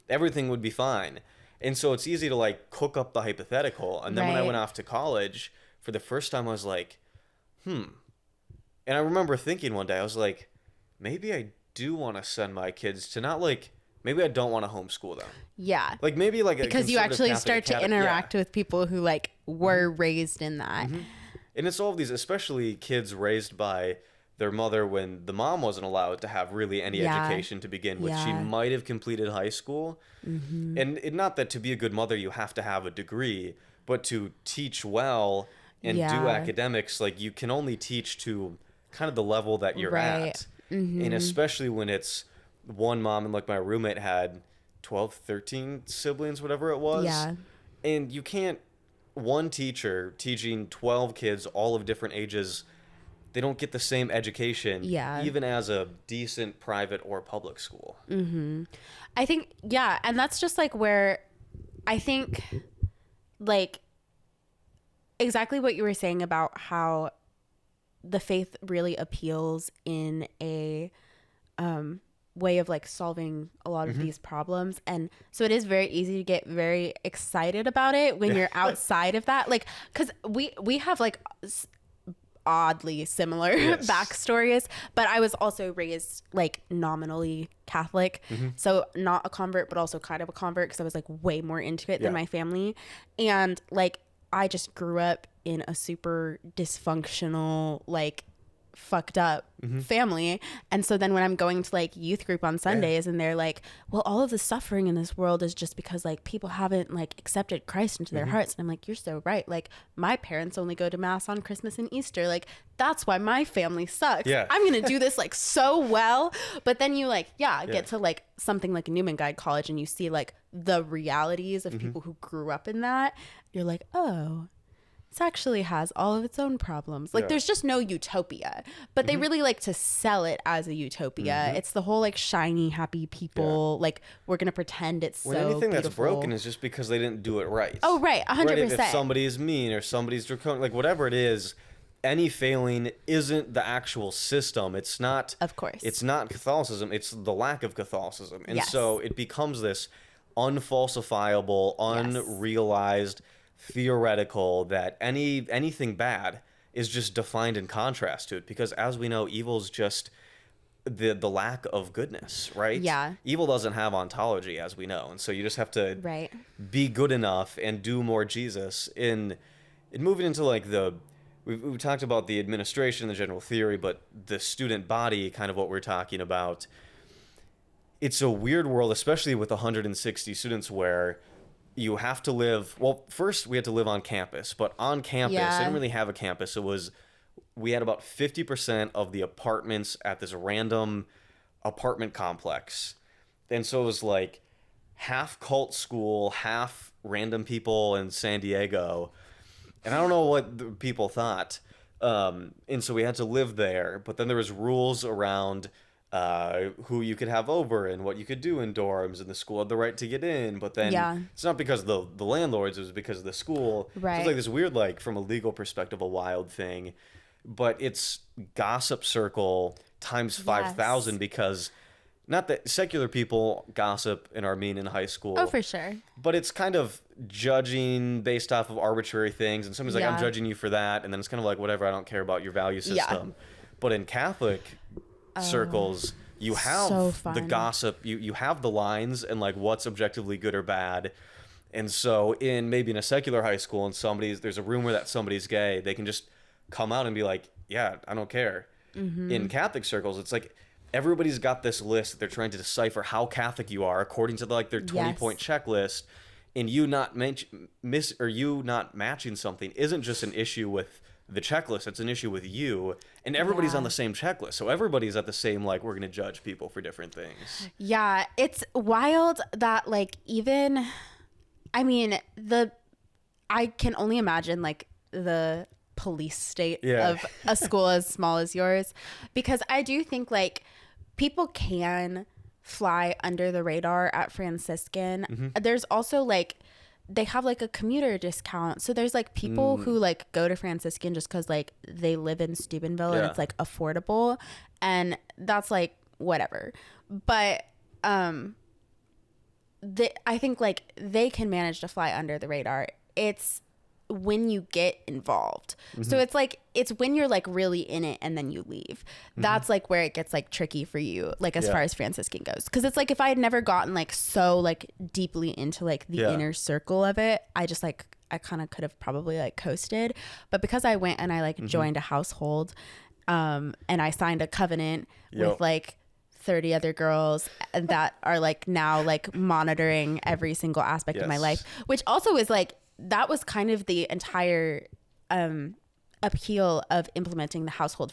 everything would be fine. And so it's easy to like cook up the hypothetical. And then when I went off to college, for the first time I was like, And I remember thinking one day, I was like, maybe I do want to send my kids to not like, maybe I don't want to homeschool them. Yeah. Like maybe like because you actually start to interact with people who like were raised in that. And it's all of these, especially kids raised by their mother when the mom wasn't allowed to have really any education to begin with. She might have completed high school. And not that to be a good mother, you have to have a degree, but to teach well and do academics, like you can only teach to kind of the level that you're at. And especially when it's one mom, and like my roommate had 12, 13 siblings, whatever it was. And you can't one teacher teaching 12 kids, all of different ages, they don't get the same education, even as a decent private or public school. I think, and that's just like where I think like exactly what you were saying about how the faith really appeals in a way of like solving a lot of these problems. And so it is very easy to get very excited about it when you're outside of that. Like, because we have like oddly similar backstories, but I was also raised like nominally Catholic, so not a convert but also kind of a convert because I was like way more into it than my family. And like I just grew up in a super dysfunctional, like fucked up family. And so then when I'm going to like youth group on Sundays and they're like, well, all of the suffering in this world is just because like people haven't like accepted Christ into their hearts. And I'm like, you're so right. Like my parents only go to mass on Christmas and Easter. Like that's why my family sucks. I'm gonna do this like so well. But then you like get to like something like Newman Guide College and you see like the realities of people who grew up in that. You're like, oh, this actually has all of its own problems. Like there's just no utopia, but they really like to sell it as a utopia. It's the whole like shiny, happy people. Like we're going to pretend it's so anything beautiful. That's broken is just because they didn't do it right. Oh, right. 100%. Right? If somebody is mean or somebody's draconian, like whatever it is, any failing isn't the actual system. It's not, of course, it's not Catholicism. It's the lack of Catholicism. And so it becomes this unfalsifiable, unrealized, theoretical that anything bad is just defined in contrast to it, because as we know, evil's just the lack of goodness, right? Evil doesn't have ontology, as we know, and so you just have to be good enough and do more Jesus. In moving into like we've talked about the administration, the general theory, but the student body, kind of what we're talking about. It's a weird world, especially with 160 students, where you have to live, well, first we had to live on campus, but on campus, they didn't really have a campus. We had about 50% of the apartments at this random apartment complex. And so it was like half cult school, half random people in San Diego. And I don't know what the people thought. And so we had to live there, but then there was rules around who you could have over and what you could do in dorms, and the school had the right to get in, but then it's not because of the landlords, it was because of the school. So it's like this weird, like from a legal perspective, a wild thing, but it's gossip circle times 5,000 because not that secular people gossip and are mean in high school. Oh, for sure. But it's kind of judging based off of arbitrary things, and somebody's like, I'm judging you for that, and then it's kind of like, whatever, I don't care about your value system. But in Catholic circles, you have the gossip, you have the lines and like what's objectively good or bad. And so in a secular high school and there's a rumor that somebody's gay, they can just come out and be like, yeah, I don't care. In Catholic circles, it's like everybody's got this list that they're trying to decipher how Catholic you are according to their 20-point checklist, and you not matching something isn't just an issue with the checklist, it's an issue with you, and everybody's on the same checklist, so everybody's at the same, like, we're gonna judge people for different things. It's wild that like even I can only imagine like the police state of a school as small as yours, because I do think like people can fly under the radar at Franciscan. There's also like they have like a commuter discount, so there's like people who like go to Franciscan just because like they live in Steubenville and it's like affordable, and that's like whatever. But I think like they can manage to fly under the radar. It's when you get involved. So it's like it's when you're like really in it and then you leave. That's like where it gets like tricky for you, like as far as Franciscan goes, because it's like if I had never gotten like so like deeply into like the inner circle of it, I just like I kind of could have probably like coasted. But because I went and I like joined a household and I signed a covenant with like 30 other girls that are like now like monitoring every single aspect of my life, which also is like that was kind of the entire appeal of implementing the household.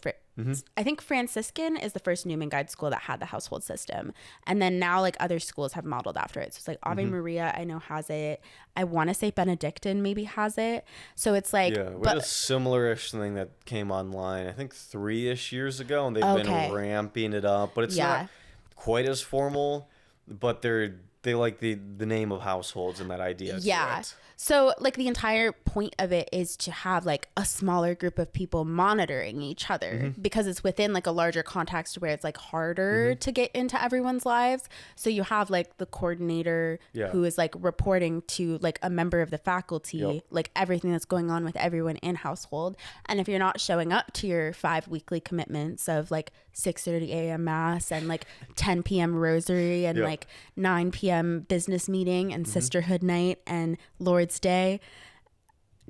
I think Franciscan is the first Newman guide school that had the household system. And then now like other schools have modeled after it. So it's like Ave Maria, I know, has it. I want to say Benedictine maybe has it. So it's like, yeah, we had a similar-ish thing that came online, I think 3-ish years ago, and they've been ramping it up, but it's not quite as formal, but they like the name of households and that idea. Yeah. So like the entire point of it is to have like a smaller group of people monitoring each other because it's within like a larger context where it's like harder to get into everyone's lives. So you have like the coordinator who is like reporting to like a member of the faculty, like everything that's going on with everyone in household. And if you're not showing up to your 5 weekly commitments of like 6:30 a.m. mass and like 10 p.m. rosary and like 9 p.m. business meeting and sisterhood night and Lord's Day.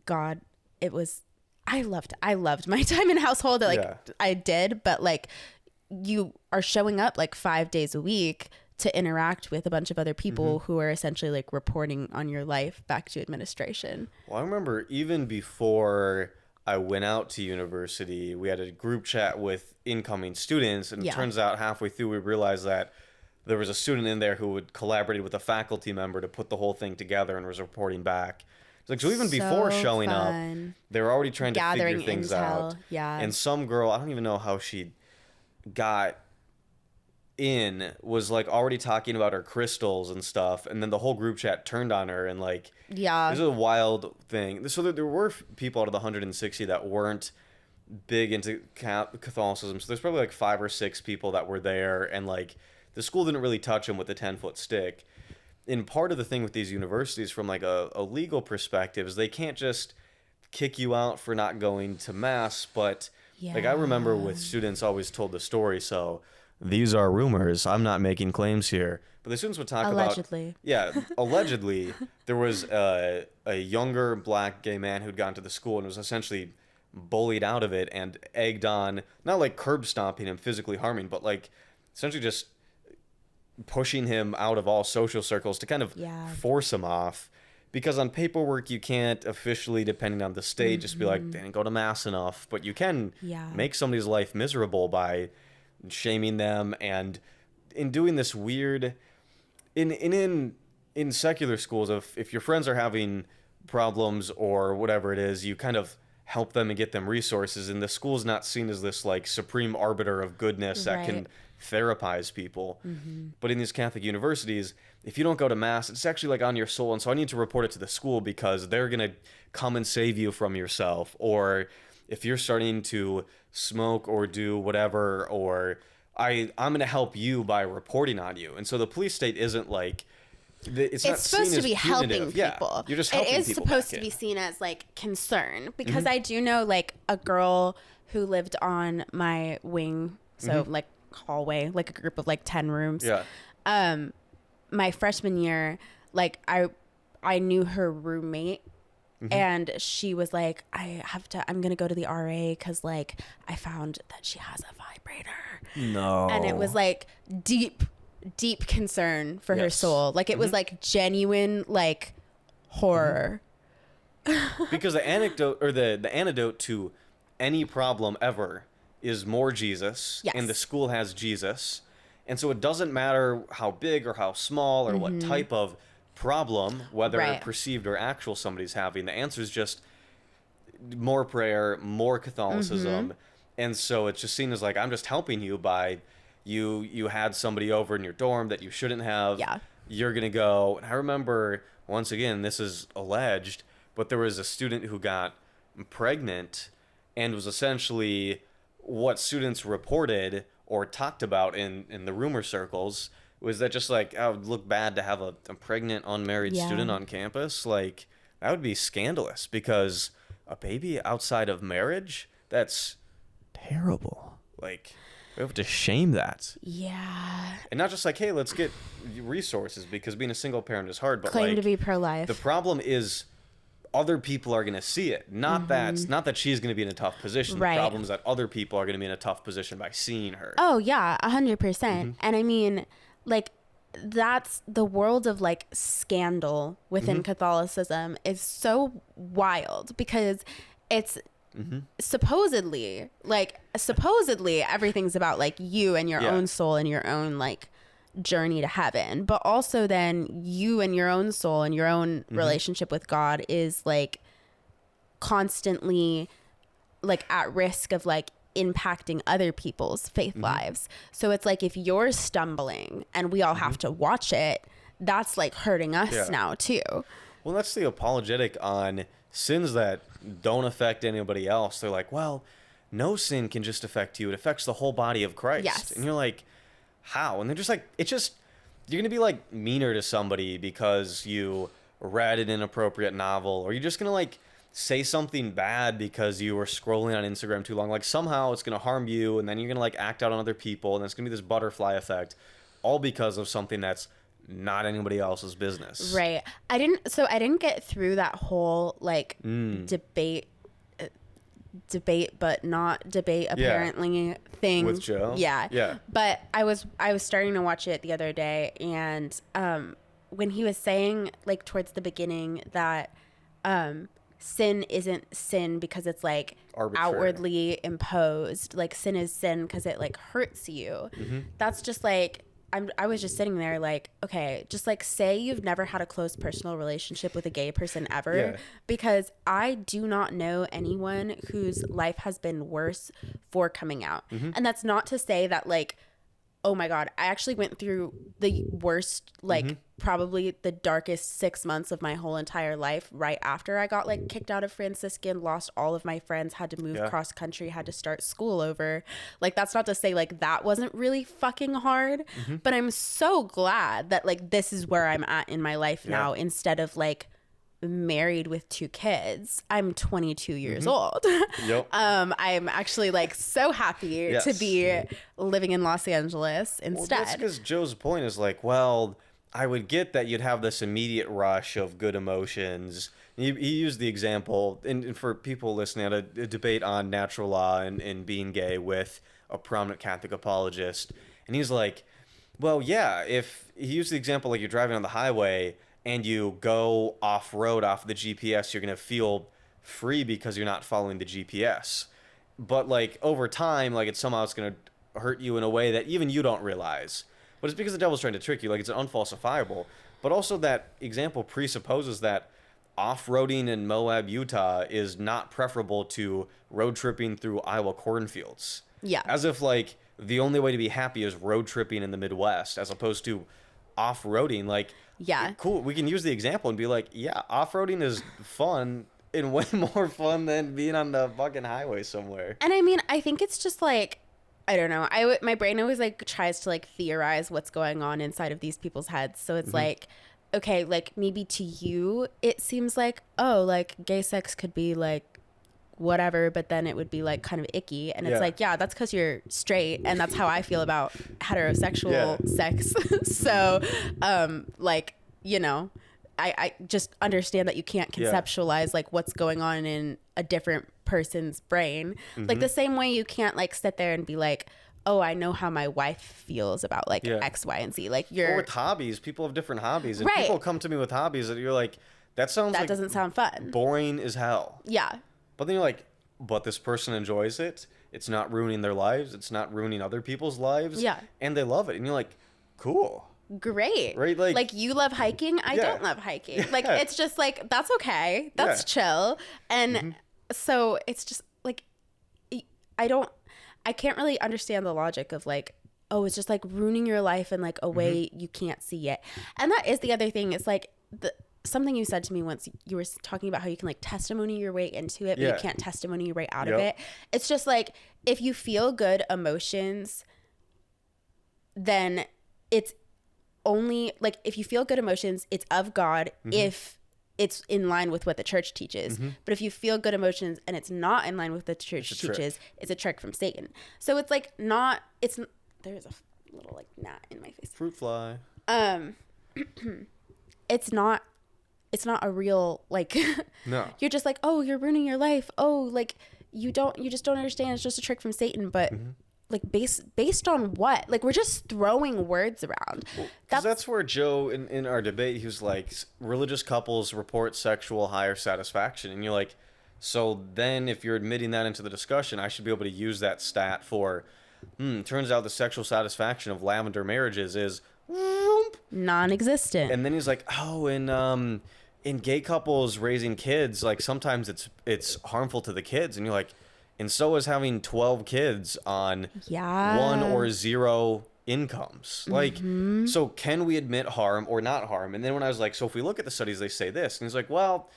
God, I loved my time in household. Like I did, but like you are showing up like 5 days a week to interact with a bunch of other people who are essentially like reporting on your life back to administration. Well, I remember even before I went out to university, we had a group chat with incoming students, and it turns out halfway through we realized that there was a student in there who had collaborated with a faculty member to put the whole thing together and was reporting back. It's like, so even before showing up, they were already trying to figure things out. Yeah. And some girl, I don't even know how she got in, was like already talking about her crystals and stuff, and then the whole group chat turned on her, and like this is a wild thing. So there were people out of the 160 that weren't big into Catholicism, so there's probably like 5 or 6 people that were there, and like the school didn't really touch them with the 10-foot stick. And part of the thing with these universities from like a legal perspective is they can't just kick you out for not going to mass, but like I remember with students always told the story, so these are rumors, I'm not making claims here, but the students would talk allegedly. Allegedly, there was a younger black gay man who'd gone to the school and was essentially bullied out of it and egged on, not like curb stomping him, physically harming, but like essentially just pushing him out of all social circles to kind of force him off. Because on paperwork, you can't officially, depending on the state, just be like, they didn't go to mass enough, but you can make somebody's life miserable by shaming them. And in doing this weird, in secular schools, if your friends are having problems or whatever it is, you kind of help them and get them resources, and the school's not seen as this like supreme arbiter of goodness that can therapize people. But in these Catholic universities, if you don't go to mass, it's actually like on your soul, and so I need to report it to the school because they're gonna come and save you from yourself. Or if you're starting to smoke or do whatever, or I'm gonna help you by reporting on you. And so the police state isn't like, it's not supposed to be helping people. Yeah, you're just helping people. It is supposed to be seen as like concern, because I do know like a girl who lived on my wing, so like hallway, like a group of like 10 rooms. My freshman year, like I knew her roommate, and she was like, I'm gonna go to the RA because like I found that she has a vibrator. No. And it was like deep concern for her soul. Like it was like genuine like horror. Because the anecdote or the antidote to any problem ever is more Jesus. And the school has Jesus. And so it doesn't matter how big or how small or what type of problem, whether perceived or actual, somebody's having. The answer is just more prayer, more Catholicism. And so it's just seen as like, I'm just helping you by you had somebody over in your dorm that you shouldn't have. You're going to go. And I remember, once again, this is alleged, but there was a student who got pregnant and was essentially what students reported or talked about in the rumor circles was that just like, oh, it would look bad to have a pregnant unmarried student on campus. Like, that would be scandalous, because a baby outside of marriage, that's terrible. Like, we have to shame that. And not just like, hey, let's get resources, because being a single parent is hard, but claim like, to be pro-life. the problem is other people are going to see it. Not that she's going to be in a tough position. The problem is that other people are going to be in a tough position by seeing her. Oh yeah, 100%. And I mean, like, that's the world of like scandal within Catholicism is so wild, because it's supposedly everything's about like you and your own soul and your own like journey to heaven, but also then you and your own soul and your own relationship with God is like constantly like at risk of like impacting other people's faith lives. So it's like if you're stumbling and we all have to watch it, that's like hurting us now too. Well, that's the apologetic on sins that don't affect anybody else. They're like, well, no sin can just affect you. It affects the whole body of Christ. Yes. And you're like, how? And they're just like, it's just, you're going to be like meaner to somebody because you read an inappropriate novel, or you're just going to like say something bad because you were scrolling on Instagram too long. Like somehow it's going to harm you, and then you're going to like act out on other people, and it's going to be this butterfly effect, all because of something that's not anybody else's business. Right. I didn't get through that whole like debate but not debate apparently thing with Joe. Yeah. But I was starting to watch it the other day, and when he was saying like towards the beginning that sin isn't sin because it's like arbitrary, outwardly imposed, like sin is sin because it like hurts you. That's just like I was just sitting there like, okay, just like say you've never had a close personal relationship with a gay person ever, because I do not know anyone whose life has been worse for coming out. And that's not to say that like, oh my God, I actually went through the worst, like probably the darkest 6 months of my whole entire life right after I got like kicked out of Franciscan, lost all of my friends, had to move cross country, had to start school over. Like, that's not to say like that wasn't really fucking hard, but I'm so glad that like this is where I'm at in my life now, instead of like married with 2 kids. I'm 22 years old. I'm actually like so happy to be living in Los Angeles instead. Well, that's because Joe's point is like, well, I would get that you'd have this immediate rush of good emotions. He used the example, and for people listening, I had a debate on natural law and being gay with a prominent Catholic apologist, and he's like, well, yeah, if he used the example like you're driving on the highway and you go off-road off the GPS, you're going to feel free because you're not following the GPS. But, like, over time, like, it's going to hurt you in a way that even you don't realize. But it's because the devil's trying to trick you. Like, it's unfalsifiable. But also that example presupposes that off-roading in Moab, Utah is not preferable to road tripping through Iowa cornfields. Yeah. As if, like, the only way to be happy is road tripping in the Midwest as opposed to off-roading. Like, cool, we can use the example and be like, yeah, off-roading is fun and way more fun than being on the fucking highway somewhere. And I mean, I think it's just like, I don't know, my brain always like tries to like theorize what's going on inside of these people's heads. So it's like, okay, like maybe to you it seems like, oh, like gay sex could be like whatever, but then it would be like kind of icky, and it's like, yeah, that's because you're straight, and that's how I feel about heterosexual sex. So like, you know, I just understand that you can't conceptualize like what's going on in a different person's brain, like the same way you can't like sit there and be like, oh, I know how my wife feels about like X, Y, and Z. Like you're, or with hobbies, people have different hobbies, and people come to me with hobbies that you're like, that doesn't sound fun, boring as hell. But then you're like, but this person enjoys it. It's not ruining their lives. It's not ruining other people's lives. And they love it. And you're like, cool. Great. Right? Like you love hiking. I don't love hiking. Like, it's just like, that's okay. That's chill. And so it's just like, I can't really understand the logic of like, oh, it's just like ruining your life in like a way you can't see it. And that is the other thing. It's like something you said to me once, you were talking about how you can like testimony your way into it, but you can't testimony your way out of it. It's just like, if you feel good emotions, then it's only like, if you feel good emotions, it's of God if it's in line with what the church teaches. But if you feel good emotions and it's not in line with the church teaches, it's a trick from Satan. So it's like there's a little like gnat in my face. Fruit fly. It's not a real like no. You're just like, oh, you're ruining your life. Oh, like you just don't understand. It's just a trick from Satan. But like based on what? Like, we're just throwing words around. Well, that's where Joe in our debate, he was like, religious couples report sexual higher satisfaction, and you're like, So then if you're admitting that into the discussion, I should be able to use that stat for, turns out the sexual satisfaction of lavender marriages is non-existent. and then he's like, oh, in gay couples raising kids, like sometimes it's harmful to the kids. And you're like, and so is having 12 kids on 1 or 0 incomes. Like, so can we admit harm or not harm? And then when I was like, so if we look at the studies, they say this. And he's like, well,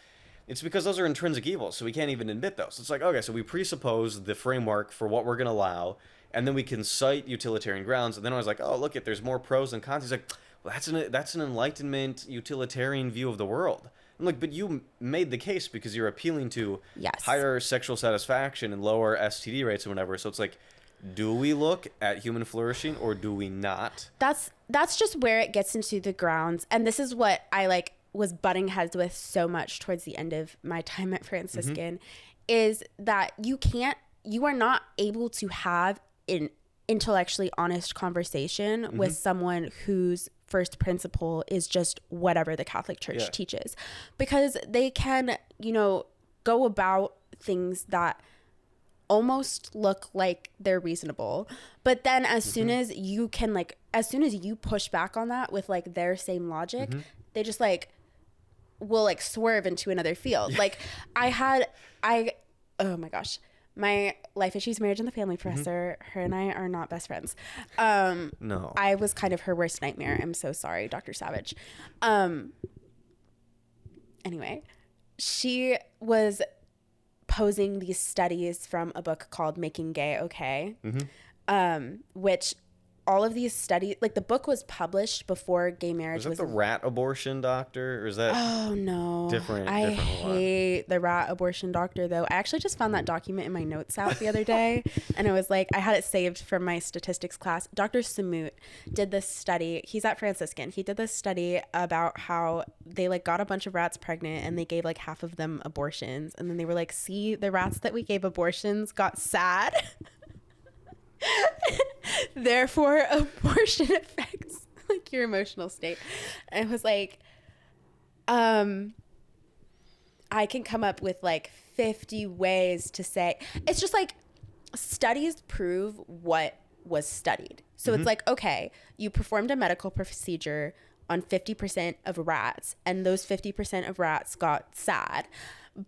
it's because those are intrinsic evils, so we can't even admit those. It's like, okay, so we presuppose the framework for what we're going to allow, and then we can cite utilitarian grounds. And then I was like, oh, look, there's more pros than cons. He's like, well, that's an Enlightenment utilitarian view of the world. I'm like, but you made the case because you're appealing to higher sexual satisfaction and lower STD rates and whatever. So it's like, do we look at human flourishing or do we not? That's just where it gets into the grounds. And this is what I was butting heads with so much towards the end of my time at Franciscan, is that you are not able to have an intellectually honest conversation with someone whose first principle is just whatever the Catholic Church teaches, because they can, go about things that almost look like they're reasonable, but then as soon as you push back on that with their same logic, they just will swerve into another field. Oh my gosh, my life issues, marriage, and the family professor, her and I are not best friends. No, I was kind of her worst nightmare. I'm so sorry, Dr. Savage. Anyway, she was posing these studies from a book called Making Gay Okay, which all of these studies, the book was published before gay marriage was... the rat abortion doctor? Or is that... Oh, no. Different I one? hate the rat abortion doctor, though. I actually just found that document in my notes app the other day, and it was I had it saved from my statistics class. Dr. Samut did this study. He's at Franciscan. He did this study about how they, got a bunch of rats pregnant, and they gave, half of them abortions. And then they were like, see, the rats that we gave abortions got sad. Therefore, abortion affects your emotional state. And it was I can come up with 50 ways to say, it's just studies prove what was studied. So it's okay, you performed a medical procedure on 50% of rats, and those 50% of rats got sad.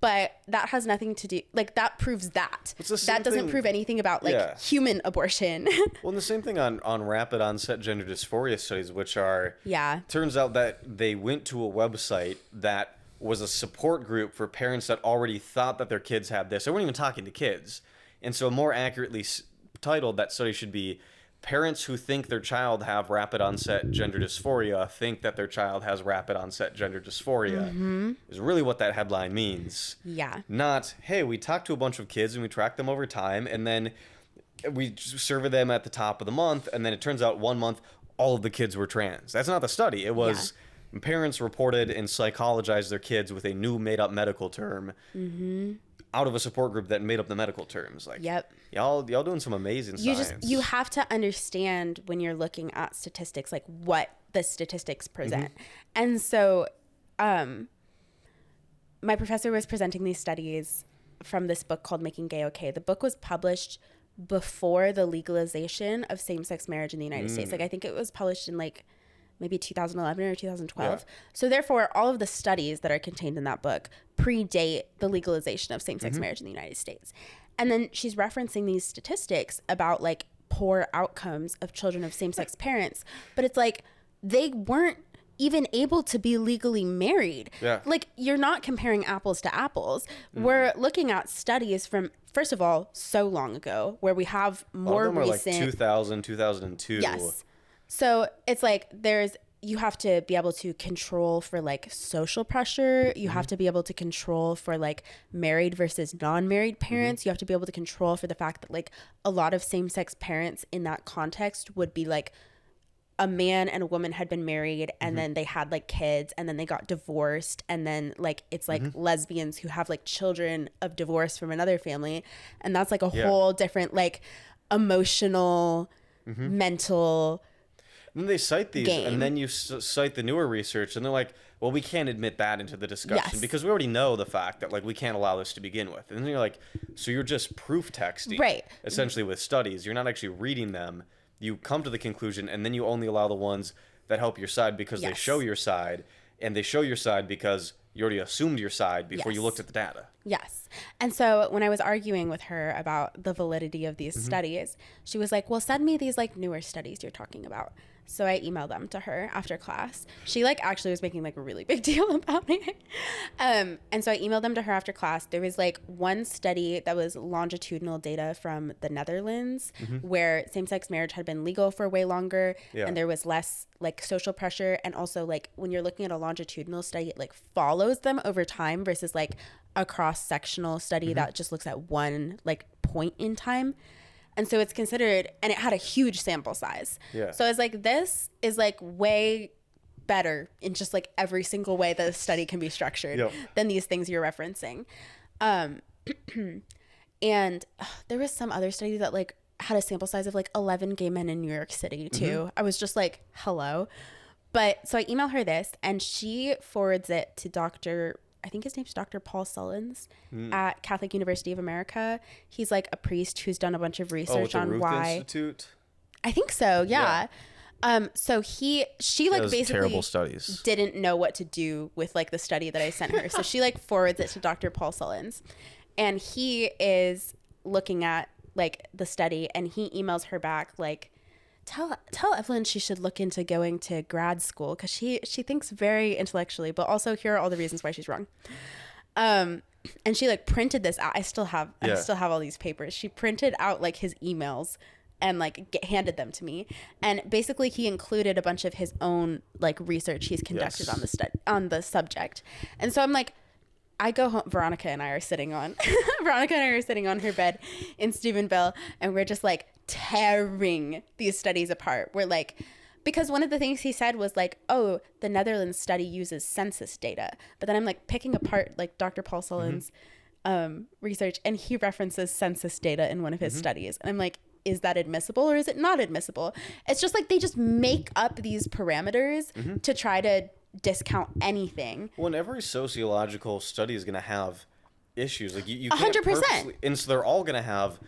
But that has nothing to do, that proves that. That doesn't prove anything about human abortion. Well, and the same thing on rapid onset gender dysphoria studies, which are, turns out that they went to a website that was a support group for parents that already thought that their kids had this. They weren't even talking to kids. And so more accurately titled, that study should be, parents who think their child have rapid onset gender dysphoria think that their child has rapid onset gender dysphoria, is really what that headline means. Yeah. Not, hey, we talked to a bunch of kids and we tracked them over time, and then we survey them at the top of the month, and then it turns out 1 month all of the kids were trans. That's not the study. It was parents reported and psychologized their kids with a new made-up medical term. Out of a support group that made up the medical terms. Y'all doing some amazing science. You have to understand when you're looking at statistics, what the statistics present. And so my professor was presenting these studies from this book called Making Gay Okay. The book was published before the legalization of same-sex marriage in the United States. I think it was published in maybe 2011 or 2012. So therefore, all of the studies that are contained in that book predate the legalization of same-sex marriage in the United States. And then she's referencing these statistics about poor outcomes of children of same-sex parents. But it's they weren't even able to be legally married. You're not comparing apples to apples. We're looking at studies from, first of all, so long ago, where we have more recent... 2000, 2002. Yes. So it's you have to be able to control for social pressure. You have to be able to control for married versus non-married parents. You have to be able to control for the fact that a lot of same-sex parents in that context would be a man and a woman had been married, and then they had kids, and then they got divorced, and then it's lesbians who have children of divorce from another family, and that's a whole different emotional, mental then they cite these, game. and then you cite the newer research, and they're like, well, we can't admit that into the discussion Yes. because we already know the fact that, like, we can't allow this to begin with. And then you're like, so you're just proof texting, Right. essentially, with studies. You're not actually reading them. You come to the conclusion, and then you only allow the ones that help your side because they Yes. show your side, and they show your side because you already assumed your side before you Yes. looked at the data. Yes. And so when I was arguing with her about the validity of these studies, she was like, well, send me these like newer studies you're talking about. So I emailed them to her after class. She like actually was making like a really big deal about it. And so I emailed them to her after class. There was like one study that was longitudinal data from the Netherlands where same-sex marriage had been legal for way longer and there was less like social pressure. And also like when you're looking at a longitudinal study, it like follows them over time versus like a cross-sectional study that just looks at one like point in time. And so it's considered, and it had a huge sample size. Yeah. So it's like, this is like way better in just like every single way that a study can be structured than these things you're referencing. And there was some other study that like had a sample size of like 11 gay men in New York City too. I was just like, hello. But so I email her this and she forwards it to I think his name's Dr. Paul Sullins at Catholic University of America. He's like a priest who's done a bunch of research on Ruth why. Institute? I think so, yeah. So she like basically terrible studies. didn't know what to do with like the study that I sent her. So she like forwards it to Dr. Paul Sullins, and he is looking at like the study, and he emails her back like, Tell Evelyn she should look into going to grad school because she thinks very intellectually, but also here are all the reasons why she's wrong. And she like printed this out. I still have all these papers. She printed out like his emails and like handed them to me. And basically he included a bunch of his own like research he's conducted on the subject. And so I'm like, I go home. Veronica and I are sitting on her bed in Steubenville, and we're just like tearing these studies apart. We're like, because one of the things he said was like, oh, the Netherlands study uses census data. But then I'm like picking apart like Dr. Paul Sullins' research, and he references census data in one of his studies. And I'm like, is that admissible or is it not admissible? It's just like they just make up these parameters to try to discount anything. Well, and every sociological study is going to have issues. Like you 100%. And so they're all going to have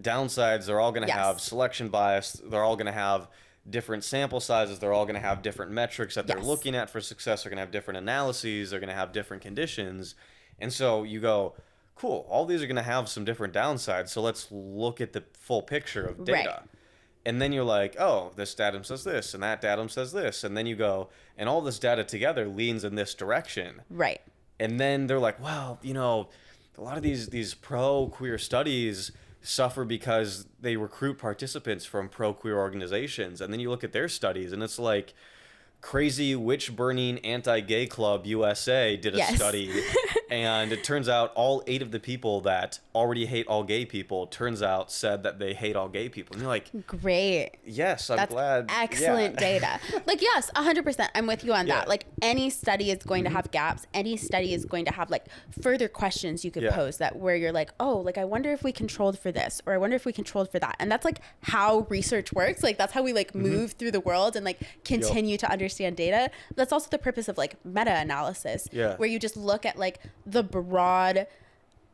downsides. They're all going to have selection bias. They're all going to have different sample sizes. They're all going to have different metrics that they're looking at for success. They're going to have different analyses. They're going to have different conditions. And so you go, cool, all these are going to have some different downsides. So let's look at the full picture of data. Right. And then you're like, oh, this datum says this, and that datum says this. And then you go, and all this data together leans in this direction. Right. And then they're like, well, you know, a lot of these pro-queer studies suffer because they recruit participants from pro-queer organizations. And then you look at their studies, and it's like, crazy witch-burning anti-gay club USA did a study. And it turns out all 8 of the people that already hate all gay people said that they hate all gay people. And you're like, great. Yes, I'm That's glad. Excellent data. Like, yes, 100%. I'm with you on that. Like, any study is going to have gaps. Any study is going to have like further questions you could pose that where you're like, oh, like I wonder if we controlled for this, or I wonder if we controlled for that. And that's like how research works. Like that's how we like move through the world and like continue to understand data. That's also the purpose of like meta-analysis, where you just look at like the broad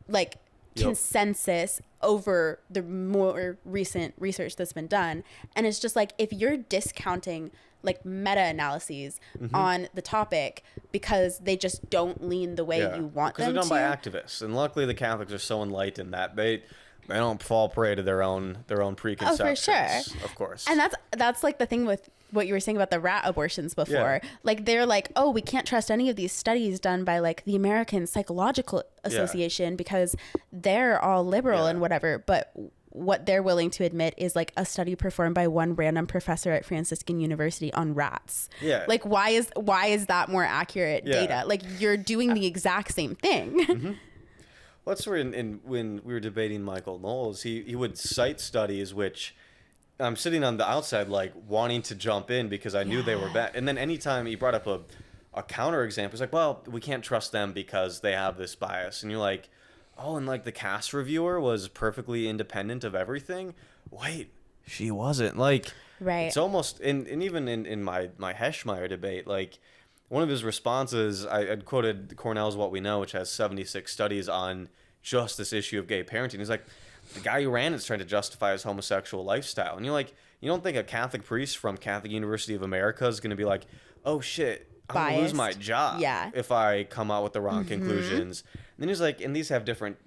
like consensus over the more recent research that's been done. And it's just like, if you're discounting like meta-analyses on the topic because they just don't lean the way you want them to. Because they're done by activists. And luckily the Catholics are so enlightened that they don't fall prey to their own preconceptions. Oh, for sure. Of course. And that's like the thing with what you were saying about the rat abortions before. Like they're like, oh, we can't trust any of these studies done by like the American Psychological Association because they're all liberal and whatever. But what they're willing to admit is like a study performed by one random professor at Franciscan University on rats. Like why is that more accurate data? Like you're doing the exact same thing. Well, that's where when we were debating Michael Knowles, he would cite studies which I'm sitting on the outside like wanting to jump in because I knew they were bad. And then anytime he brought up a counter example, it's like, well, we can't trust them because they have this bias. And you're like, oh, and like the cast reviewer was perfectly independent of everything. Wait, she wasn't. Like Right. It's almost, and even in my Heschmeyer debate, like one of his responses, I'd quoted Cornell's What We Know, which has 76 studies on just this issue of gay parenting. He's like, the guy who ran it's trying to justify his homosexual lifestyle. And you're like, you don't think a Catholic priest from Catholic University of America is going to be like, oh shit, I'm going to lose my job if I come out with the wrong conclusions. And then he's like, and these different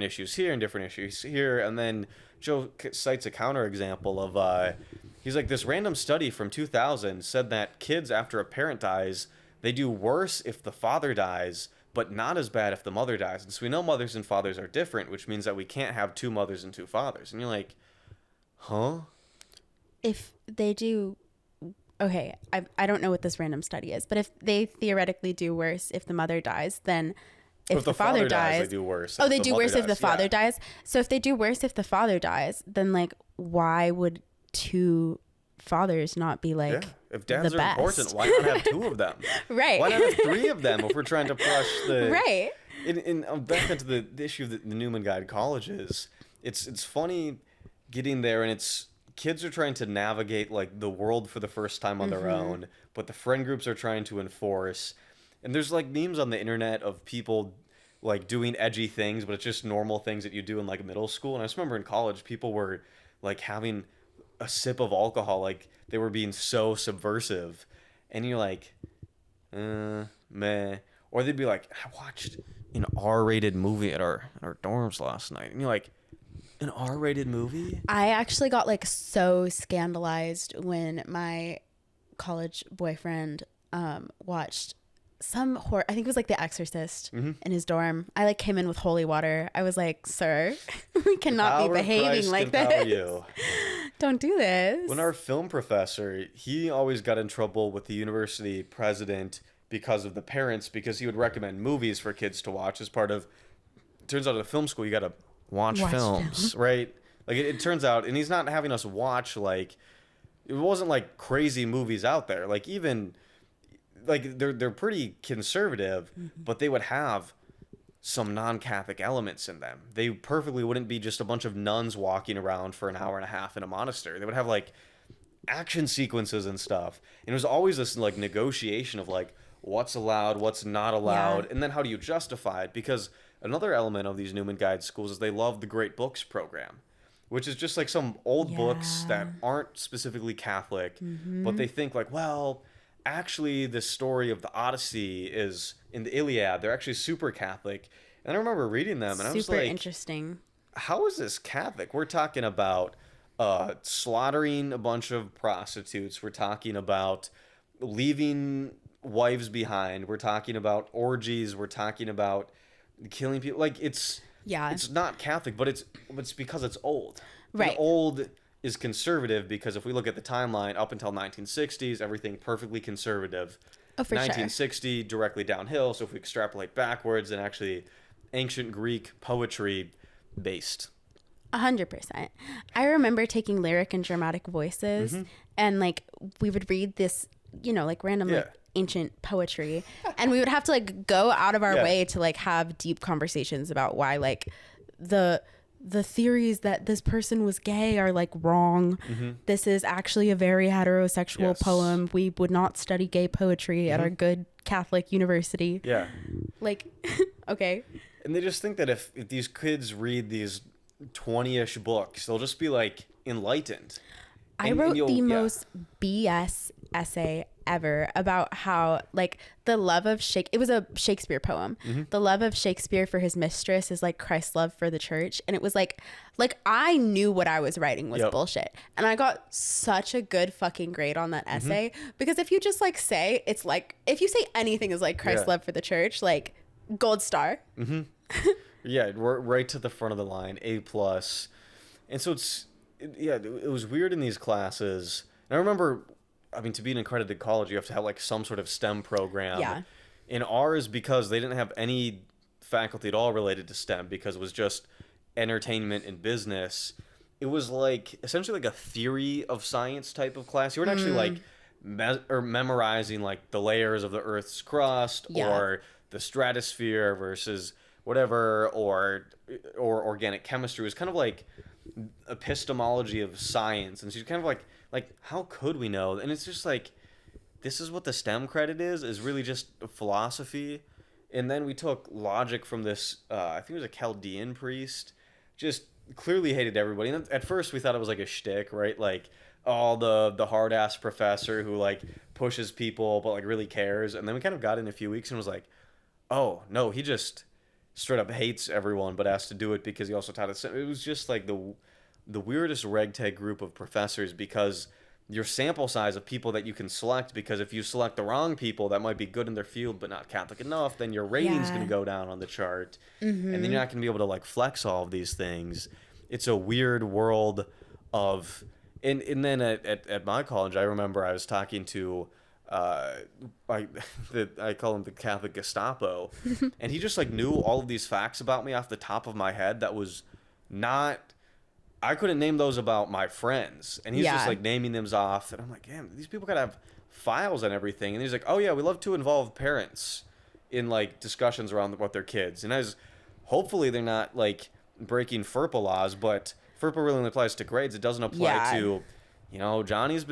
issues here and different issues here. And then Joe cites a counterexample of, he's like, this random study from 2000 said that kids after a parent dies, they do worse if the father dies, but not as bad if the mother dies. And so we know mothers and fathers are different, which means that we can't have two mothers and two fathers. And you're like, huh? If they do, okay, I don't know what this random study is, but if they theoretically do worse if the mother dies, then if the father dies, they do worse. Oh, they do worse if the father dies. So if they do worse if the father dies, then like, why would two fathers not be like if dads are important, why not have two of them? Right. Why not have three of them if we're trying to push the right? In back into the issue of the Newman Guide colleges, it's funny getting there, and it's kids are trying to navigate like the world for the first time on their own, but the friend groups are trying to enforce. And there's like memes on the internet of people like doing edgy things, but it's just normal things that you do in like middle school. And I just remember in college, people were like having a sip of alcohol, like they were being so subversive. And you're like, meh. Or they'd be like, I watched an R-rated movie at our dorms last night. And you're like, an R-rated movie? I actually got like so scandalized when my college boyfriend watched some horror. I think it was like The Exorcist in his dorm. I like came in with holy water. I was like, sir, we cannot be behaving like this. Don't do this. When our film professor, he always got in trouble with the university president because of the parents, because he would recommend movies for kids to watch as part of, turns out at a film school, you got to watch films, right? Like it turns out, and he's not having us watch like, it wasn't like crazy movies out there. Like even, like they're pretty conservative, but they would have some non-Catholic elements in them. They perfectly wouldn't be just a bunch of nuns walking around for an hour and a half in a monastery. They would have like action sequences and stuff. And it was always this like negotiation of like what's allowed, what's not allowed, and then how do you justify it? Because another element of these Newman Guide schools is they love the Great Books program, which is just like some old books that aren't specifically Catholic, but they think like, well, actually the story of the Odyssey is in the Iliad. They're actually super Catholic. And I remember reading them and I was like, super interesting. How is this Catholic? We're talking about slaughtering a bunch of prostitutes. We're talking about leaving wives behind. We're talking about orgies. We're talking about killing people. Like it's not Catholic, but it's because it's old. Right. And old is conservative because if we look at the timeline up until 1960s, everything perfectly conservative. Oh, for 1960 directly downhill. So if we extrapolate backwards, and actually ancient Greek poetry based. 100%. I remember taking lyric and dramatic voices, and like we would read this, like random like ancient poetry, and we would have to like go out of our way to like have deep conversations about why like the theories that this person was gay are like wrong. This is actually a very heterosexual poem. We would not study gay poetry at our good Catholic university. Yeah. Like, okay. And they just think that if these kids read these 20-ish books, they'll just be like enlightened. I wrote the most BS essay ever about how like the love of it was a Shakespeare poem. The love of Shakespeare for his mistress is like Christ's love for the church. And it was like I knew what I was writing was bullshit. And I got such a good fucking grade on that essay because if you just like say it's like, if you say anything is like Christ's love for the church, like gold star. Yeah, right to the front of the line, A+. And so it was weird in these classes. And I remember, to be an accredited college, you have to have like some sort of STEM program. Yeah. In ours, because they didn't have any faculty at all related to STEM, because it was just entertainment and business, it was like essentially like a theory of science type of class. You weren't actually like memorizing like the layers of the Earth's crust or the stratosphere versus whatever, or organic chemistry. It was kind of like epistemology of science. And so you kind of like like, how could we know? And it's just like, this is what the STEM credit is really just philosophy. And then we took logic from this, I think it was a Chaldean priest, just clearly hated everybody. And at first we thought it was like a shtick, right? Like, oh, the hard ass professor who like pushes people but like really cares. And then we kind of got in a few weeks and was like, oh no, he just straight up hates everyone but has to do it because he also taught us. It was just like the weirdest ragtag group of professors, because your sample size of people that you can select, because if you select the wrong people that might be good in their field but not Catholic enough, then your rating's going to go down on the chart. And then you're not going to be able to like flex all of these things. It's a weird world of... And then at my college, I remember I was talking to... I call him the Catholic Gestapo, and he just like knew all of these facts about me off the top of my head that was not... I couldn't name those about my friends, and he's just like naming them off, and I'm like, damn, these people gotta have files and everything. And he's like, oh yeah, we love to involve parents in like discussions around what their kids. And hopefully they're not like breaking FERPA laws, but FERPA really only applies to grades. It doesn't apply to, Johnny's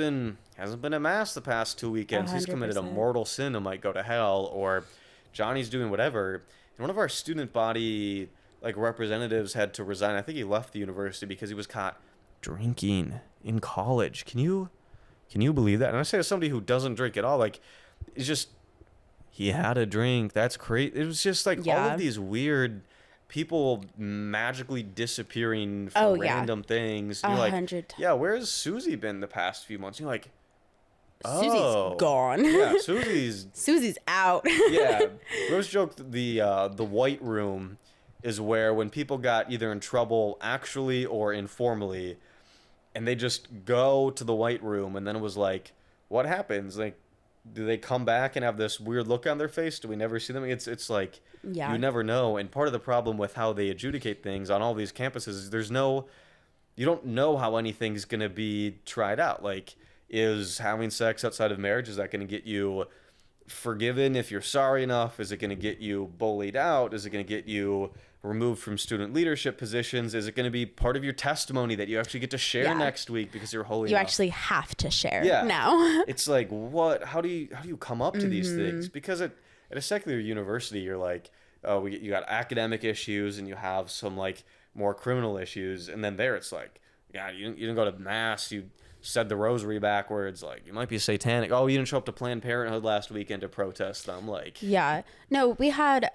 hasn't been at mass the past 2 weekends. 100%. He's committed a mortal sin and might go to hell, or Johnny's doing whatever. And one of our student body like representatives had to resign. I think he left the university because he was caught drinking in college. Can you believe that? And I say as somebody who doesn't drink at all, like, it's just, he had a drink. That's crazy. It was just like all of these weird people magically disappearing for random things. And you're like, yeah, where's Susie been the past few months? And you're like, Susie's gone. Yeah, Susie's out. Yeah. Rose joked the white room is where when people got either in trouble actually or informally, and they just go to the white room, and then it was like, what happens? Like, do they come back and have this weird look on their face? Do we never see them? It's like, you never know. And part of the problem with how they adjudicate things on all these campuses is you don't know how anything's going to be tried out. Like, is having sex outside of marriage, is that going to get you forgiven if you're sorry enough? Is it going to get you bullied out? Is it going to get you removed from student leadership positions? Is it going to be part of your testimony that you actually get to share next week because you're holy enough? Actually have to share now. It's like, what? How do you come up to these things? Because at a secular university, you're like, oh, you got academic issues and you have some like more criminal issues, and then there it's like, yeah, you didn't go to mass, you said the rosary backwards, like, you might be satanic. Oh, you didn't show up to Planned Parenthood last weekend to protest them. Like, no, we had,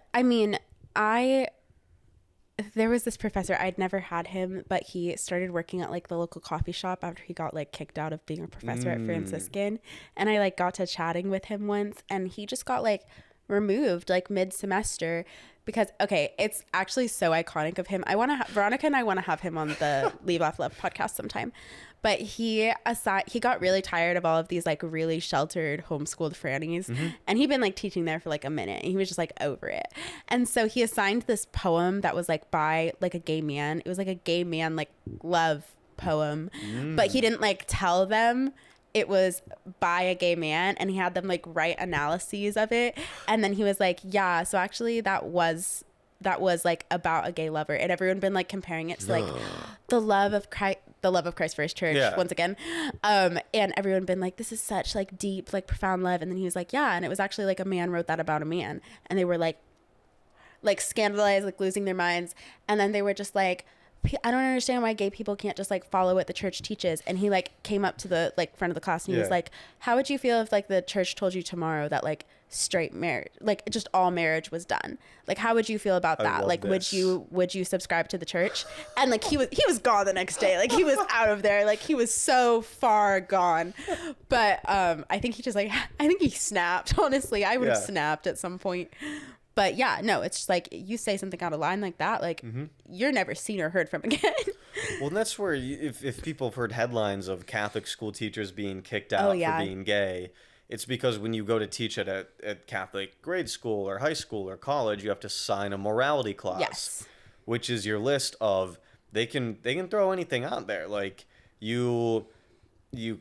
there was this professor, I'd never had him, but he started working at like the local coffee shop after he got like kicked out of being a professor at Franciscan. And I like got to chatting with him once, and he just got like removed like mid-semester because, okay, it's actually so iconic of him. Veronica and I want to have him on the Leave Off Love podcast sometime. But he got really tired of all of these like really sheltered homeschooled frannies, and he'd been like teaching there for like a minute, and he was just like over it. And so he assigned this poem that was like by like a gay man. It was like a gay man like love poem, but he didn't like tell them it was by a gay man, and he had them like write analyses of it. And then he was like, yeah, so actually that was like about a gay lover, and everyone been like comparing it to like the love of Christ First Church once again, and everyone been like, this is such like deep like profound love. And then he was like, yeah, and it was actually like a man wrote that about a man, and they were like scandalized, like losing their minds. And then they were just like, I don't understand why gay people can't just like follow what the church teaches. And he like came up to the like front of the class, and he was like, how would you feel if like the church told you tomorrow that like straight marriage, like just all marriage was done? Like, how would you feel about that? Like, would you subscribe to the church? And like he was gone the next day. Like, he was out of there. Like, he was so far gone. But I think he snapped. Honestly, I would have snapped at some point. But yeah, no, it's just like, you say something out of line like that, like you're never seen or heard from again. Well, and that's where if people have heard headlines of Catholic school teachers being kicked out for being gay, it's because when you go to teach at Catholic grade school or high school or college, you have to sign a morality clause, which is your list of, they can throw anything out there. Like, you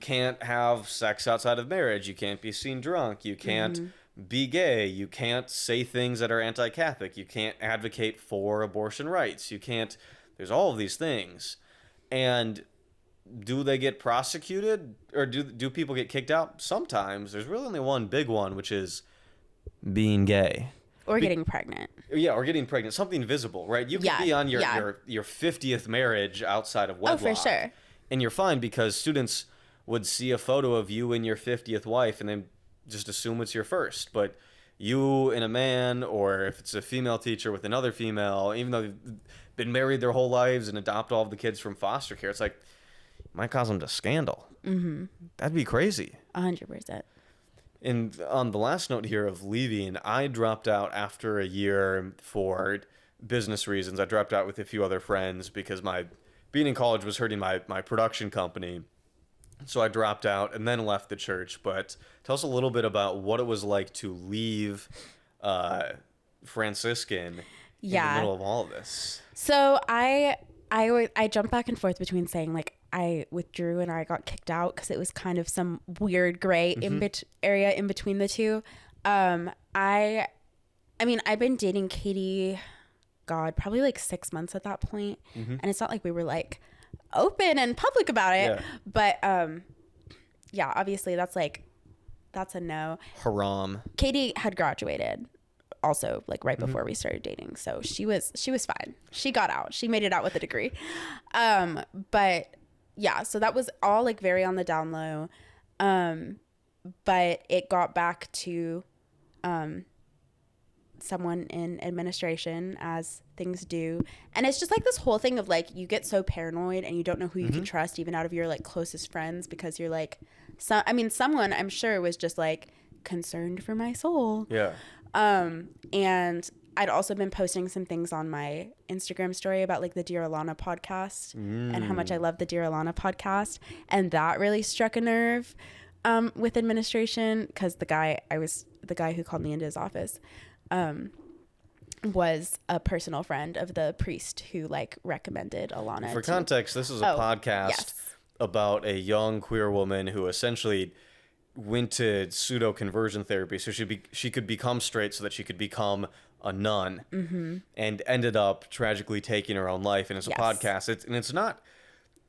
can't have sex outside of marriage. You can't be seen drunk. You can't be gay. You can't say things that are anti-Catholic. You can't advocate for abortion rights. You can't, there's all of these things. And do they get prosecuted, or do people get kicked out? Sometimes. There's really only one big one, which is being gay. Or getting pregnant. Yeah, or getting pregnant. Something visible, right? You could be on your 50th marriage outside of wedlock. Oh, for sure. And you're fine, because students would see a photo of you and your 50th wife and then just assume it's your first. But you and a man, or if it's a female teacher with another female, even though they've been married their whole lives and adopt all of the kids from foster care, it's like, might cause them to scandal. Mm-hmm. That'd be crazy. 100%. And on the last note here of leaving, I dropped out after a year for business reasons. I dropped out with a few other friends because being in college was hurting my production company. So I dropped out and then left the church. But tell us a little bit about what it was like to leave Franciscan in the middle of all of this. So I jump back and forth between saying, like, I withdrew and I got kicked out because it was kind of some weird gray area in between the two. I mean, I've been dating Cade, probably like 6 months at that point. And it's not like we were like open and public about it. But yeah, obviously that's a no. Haram. Cade had graduated also, like, right before we started dating. So she was fine. She got out. She made it out with a degree. But yeah, so that was all like very on the down low. But it got back to someone in administration, as things do. And it's just like this whole thing of like, you get so paranoid and you don't know who you can trust, even out of your like closest friends, because you're like, someone I'm sure was just like concerned for my soul. Yeah. And I'd also been posting some things on my Instagram story about like the Dear Alana podcast and how much I love the Dear Alana podcast. And that really struck a nerve with administration, because the guy who called me into his office was a personal friend of the priest who like recommended Alana. For context, this is a podcast about a young queer woman who essentially went to pseudo conversion therapy so she could become straight so that she could become a nun, and ended up tragically taking her own life. And it's a podcast. It's not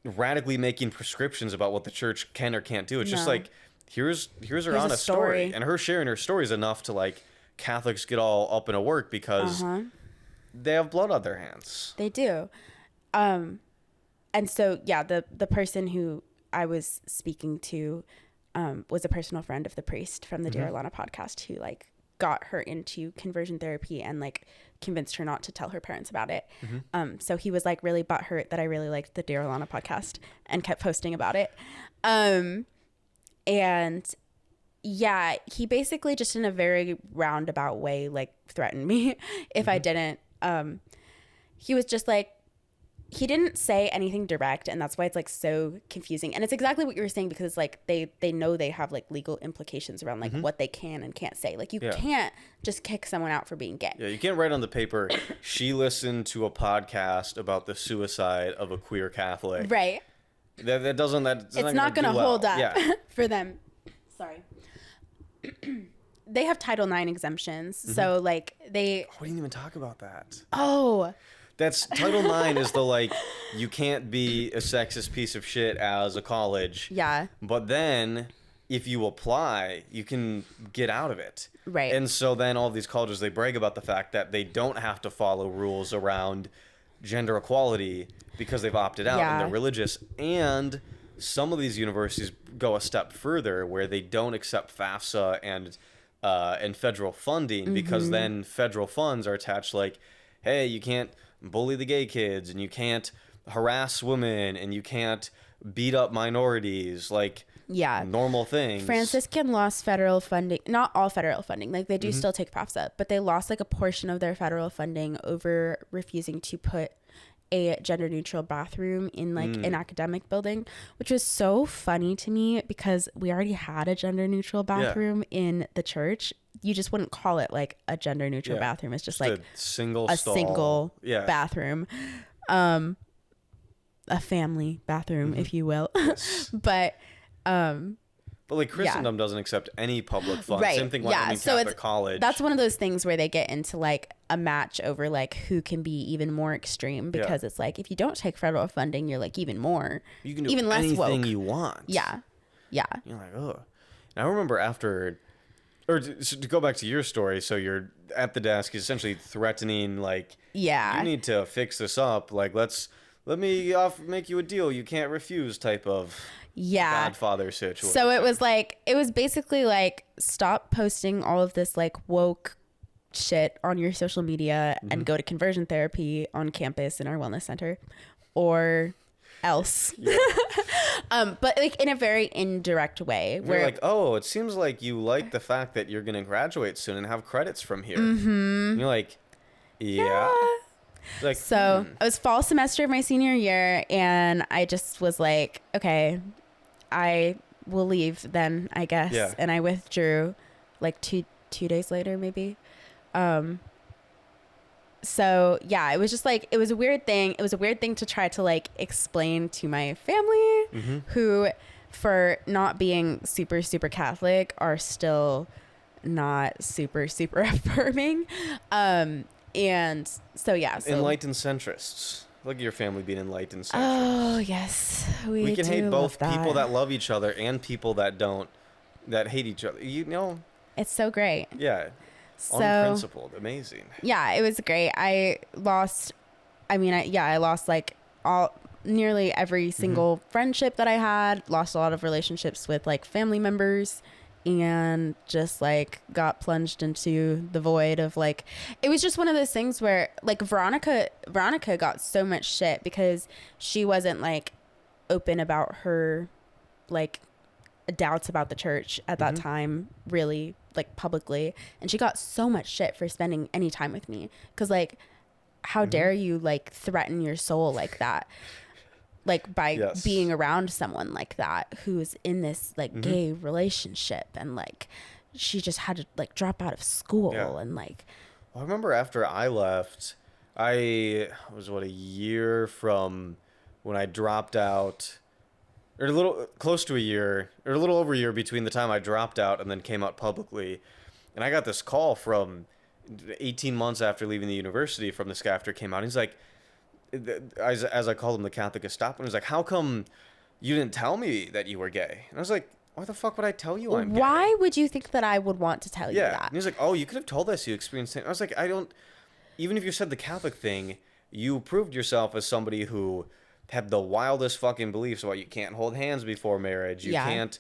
radically making prescriptions about what the church can or can't do. It's just like, here's her honest story, and her sharing her story is enough to like Catholics get all up in a work, because they have blood on their hands. They do. And so yeah, the person who I was speaking to was a personal friend of the priest from the Dear Alana podcast, who like got her into conversion therapy and like convinced her not to tell her parents about it. So he was like really butthurt that I really liked the Dear Alana podcast and kept posting about it. And yeah, he basically just in a very roundabout way like threatened me if I didn't. He was just like, he didn't say anything direct, and that's why it's like so confusing. And it's exactly what you were saying, because it's like they know they have like legal implications around like what they can and can't say. Like you can't just kick someone out for being gay. Yeah, you can't write on the paper, she listened to a podcast about the suicide of a queer Catholic. Right. It's not going to hold up for them. Sorry. They have Title IX exemptions. So like we didn't even talk about that. Oh, that's Title IX is the like, you can't be a sexist piece of shit as a college. Yeah. But then if you apply, you can get out of it. Right. And so then all these colleges, they brag about the fact that they don't have to follow rules around gender equality because they've opted out and they're religious. And some of these universities go a step further where they don't accept FAFSA and federal funding, because then federal funds are attached like, hey, you can't bully the gay kids, and you can't harass women, and you can't beat up minorities, like normal things. Franciscan lost federal funding, not all federal funding, like they do still take FAFSA, but they lost like a portion of their federal funding over refusing to put a gender neutral bathroom in like an academic building, which was so funny to me because we already had a gender neutral bathroom in the church. You just wouldn't call it like a gender neutral bathroom. It's just like a single bathroom, a family bathroom, if you will. But But like Christendom doesn't accept any public funds. Right. Same thing like any Catholic college. That's one of those things where they get into like a match over like who can be even more extreme, because it's like if you don't take federal funding, you're like even more, you can do even less anything woke. you want. Yeah. Yeah. You're like, oh. And I remember after, or to go back to your story, so you're at the desk, essentially threatening like, you need to fix this up. Like, let me make you a deal you can't refuse type of Godfather situation. So it was basically like, stop posting all of this like woke shit on your social media and go to conversion therapy on campus in our wellness center, or else. But like in a very indirect way, where you're like, oh, it seems like you like the fact that you're going to graduate soon and have credits from here. And you're like, yeah. Like, so it was fall semester of my senior year, and I just was like, okay, I will leave then, I guess. Yeah. And I withdrew like two days later, maybe. So yeah, it was just like, it was a weird thing. It was a weird thing to try to like explain to my family, who, for not being super, super Catholic, are still not super, super affirming. And so, yeah. So. Enlightened centrists. Look at your family being enlightened centrists. Oh, yes. We can hate both that. people that love each other and people that don't, that hate each other. You know? It's so great. Yeah. So, unprincipled. Amazing. Yeah, it was great. I lost like nearly every single friendship that I had, lost a lot of relationships with like family members, and just like got plunged into the void of like, it was just one of those things where like Veronica got so much shit because she wasn't like open about her like doubts about the church at that time, really, like publicly, and she got so much shit for spending any time with me, because like, how dare you like threaten your soul like that, like by being around someone like that who's in this like gay relationship, and like she just had to like drop out of school and like. Well, I remember after I left, I was a year from when I dropped out, or a little close to a year, or a little over a year between the time I dropped out and then came out publicly. And I got this call from 18 months after leaving the university from this guy after it came out. He's like, as I called him, the Catholic Gestapo, and he's like, how come you didn't tell me that you were gay? And I was like, why the fuck would I tell you I'm gay? Why would you think that I would want to tell you that? And he's like, oh, you could have told us you experienced it. I was like, even if you said the Catholic thing, you proved yourself as somebody who had the wildest fucking beliefs about you can't hold hands before marriage. You can't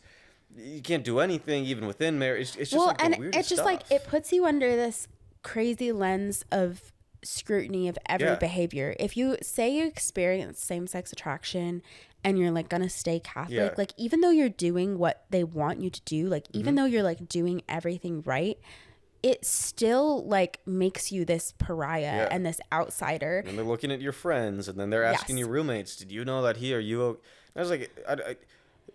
do anything even within marriage. It's just like the weirdest it's just stuff. like, it puts you under this crazy lens of scrutiny of every behavior. If you say you experience same-sex attraction and you're like gonna stay Catholic, like even though you're doing what they want you to do, like even though you're like doing everything right, it still like makes you this pariah and this outsider. And they're looking at your friends, and then they're asking your roommates, did you know that he or you? And I was like,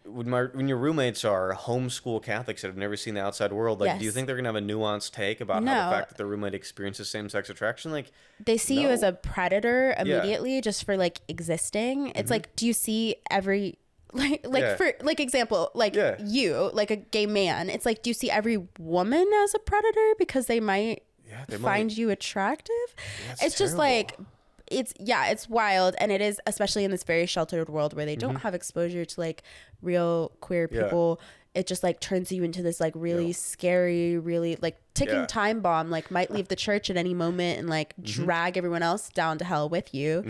when your roommates are homeschool Catholics that have never seen the outside world, like, do you think they're gonna have a nuanced take about how the fact that their roommate experiences same-sex attraction? Like, they see you as a predator immediately just for like existing. It's like, do you see every for like example, like you, like a gay man, it's like, do you see every woman as a predator because they might find you attractive? It's just like, it's wild. And it is, especially in this very sheltered world where they don't have exposure to like real queer people. It just like turns you into this like really scary, really like ticking time bomb, like might leave the church at any moment and like drag everyone else down to hell with you.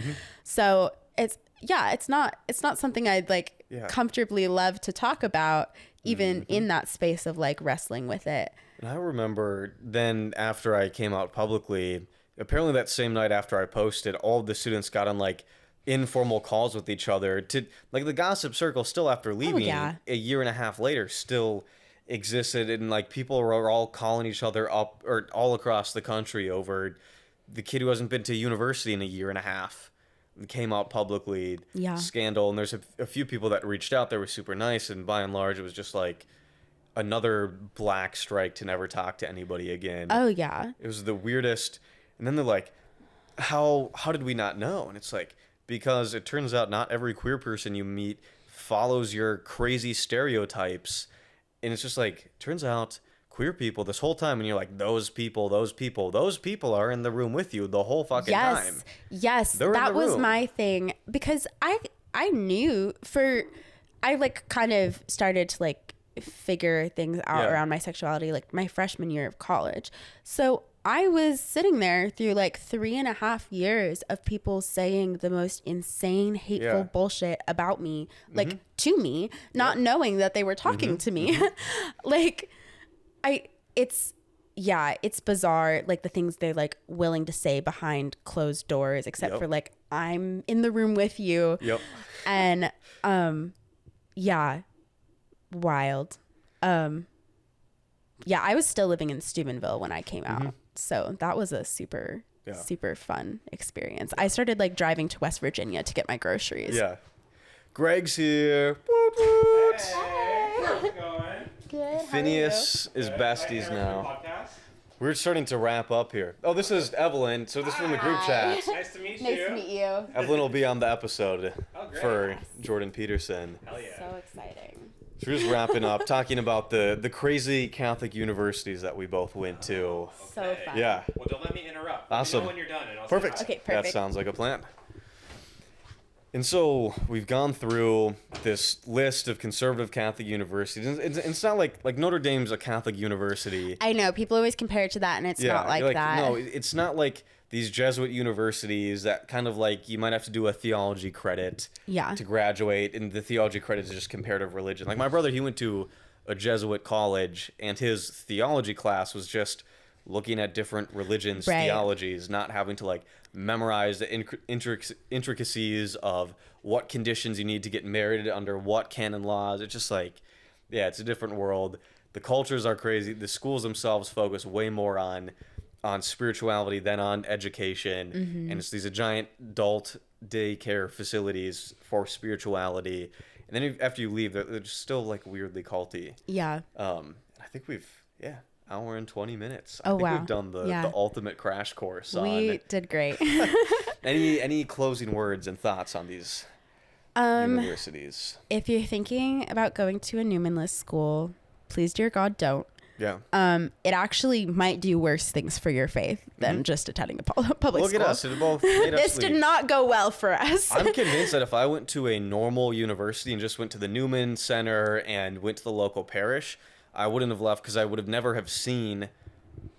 So it's not something I'd like comfortably love to talk about, even in that space of like wrestling with it. And I remember then after I came out publicly, apparently that same night after I posted, all of the students got on like informal calls with each other to like, the gossip circle still after leaving a year and a half later still existed, and like people were all calling each other up or all across the country over the kid who hasn't been to university in a year and a half came out publicly scandal. And there's a few people that reached out that were super nice, and by and large it was just like another black strike to never talk to anybody again. It was the weirdest. And then they're like, how did we not know? And it's like, because it turns out not every queer person you meet follows your crazy stereotypes And it's just like, turns out queer people this whole time, and you're like, those people are in the room with you the whole fucking time. Yes, that was my thing, because I knew I like kind of started to like figure things out around my sexuality like my freshman year of college. So I was sitting there through like 3.5 years of people saying the most insane, hateful bullshit about me, like to me, not knowing that they were talking to me. Like it's bizarre, like the things they're like willing to say behind closed doors, except for like, I'm in the room with you. And wild. I was still living in Steubenville when I came out. So that was a super fun experience. I started like driving to West Virginia to get my groceries. Greg's here. Hey, how's it going? Good. Phineas is besties now. We're starting to wrap up here. Oh, this is Evelyn. So this is from the group chat. Nice to meet you. Nice to meet you. Evelyn will be on the episode for Jordan Peterson. Hell yeah. So exciting. So we're just wrapping up, talking about the crazy Catholic universities that we both went to. So fun. Yeah. Well, don't let me interrupt. Awesome. Let me know when you're done, and I'll Perfect. say hi. Okay, perfect. That sounds like a plan. And so we've gone through this list of conservative Catholic universities. It's not like Notre Dame's a Catholic university. I know people always compare it to that, and it's not like that. No, it's not like these Jesuit universities that kind of like you might have to do a theology credit to graduate, and the theology credit is just comparative religion. Like my brother, he went to a Jesuit college, and his theology class was just looking at different religions' theologies, not having to like memorize the intricacies of what conditions you need to get married under what canon laws. It's just like, it's a different world. The cultures are crazy. The schools themselves focus way more on spirituality than on education. And it's these giant adult daycare facilities for spirituality. And then after you leave, they're just still like weirdly culty. I think we've, hour and 20 minutes. I think we've done the ultimate crash course. We did great. Any closing words and thoughts on these universities? If you're thinking about going to a Newman-less school, please, dear God, don't. It actually might do worse things for your faith than just attending a public school. Look at us. It both made us this did not go well for us. I'm convinced that if I went to a normal university and just went to the Newman Center and went to the local parish, I wouldn't have left, because I would have never have seen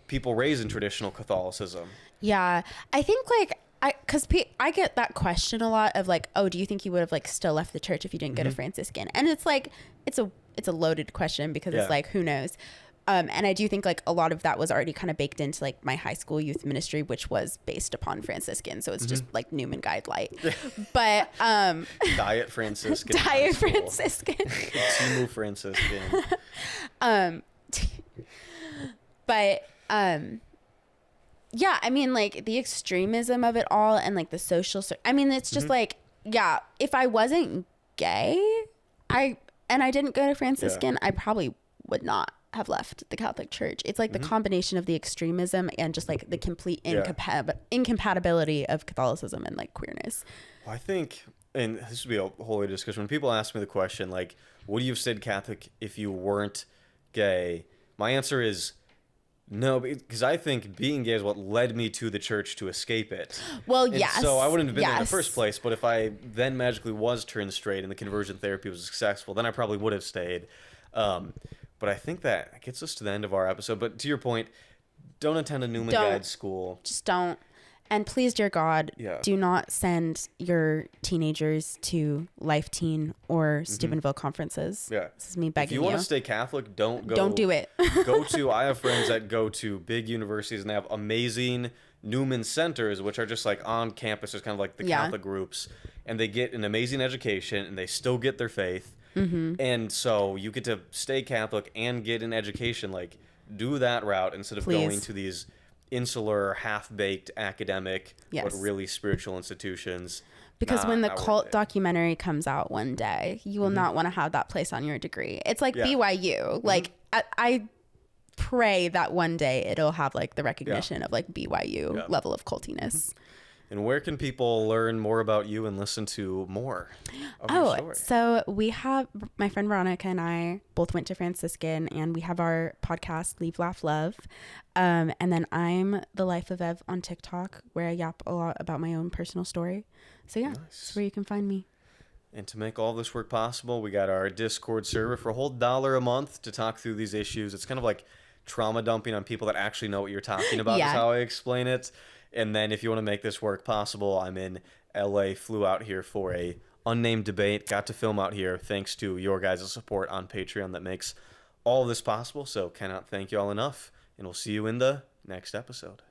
people raised in traditional Catholicism. I think like because I get that question a lot of like, oh, do you think you would have like still left the church if you didn't go to Franciscan? And it's like it's a loaded question, because it's like, who knows? And I do think like a lot of that was already kind of baked into like my high school youth ministry, which was based upon Franciscan. So it's just like Newman Guide Light. But Diet Franciscan. Diet Franciscan. Timu Franciscan. But I mean, like the extremism of it all, and like the social I mean, it's just like, if I wasn't gay, I didn't go to Franciscan, I probably would not have left the Catholic Church. It's like the combination of the extremism and just like the complete incompatibility of Catholicism and like queerness. Well, I think, and this would be a whole other discussion, when people ask me the question like, would you have stayed Catholic if you weren't gay? My answer is no, because I think being gay is what led me to the church to escape it. Well, and so I wouldn't have been there in the first place, but if I then magically was turned straight and the conversion therapy was successful, then I probably would have stayed. But I think that gets us to the end of our episode. But to your point, don't attend a Newman Guide school. Just don't. And please, dear God, do not send your teenagers to Life Teen or Steubenville conferences. This is me begging you. If you want to stay Catholic, don't go. Don't do it. I have friends that go to big universities and they have amazing Newman centers, which are just like on campus. There's kind of like the Catholic groups. And they get an amazing education and they still get their faith. And so you get to stay Catholic and get an education. Like, do that route instead of going to these insular, half-baked academic, but really spiritual institutions. Because when the cult documentary comes out one day, you will not want to have that place on your degree. It's like BYU. Like, I pray that one day it'll have like the recognition of like BYU level of cultiness. And where can people learn more about you and listen to more of your story? So we have, my friend Veronica and I both went to Franciscan, and we have our podcast, Leave, Laugh, Love. And then I'm The Life of Ev on TikTok, where I yap a lot about my own personal story. So yeah, that's where you can find me. And to make all this work possible, we got our Discord server for a whole $1 a month to talk through these issues. It's kind of like trauma dumping on people that actually know what you're talking about, is how I explain it. And then if you want to make this work possible, I'm in LA, flew out here for a unnamed debate, got to film out here thanks to your guys' support on Patreon that makes all of this possible. So cannot thank you all enough. And we'll see you in the next episode.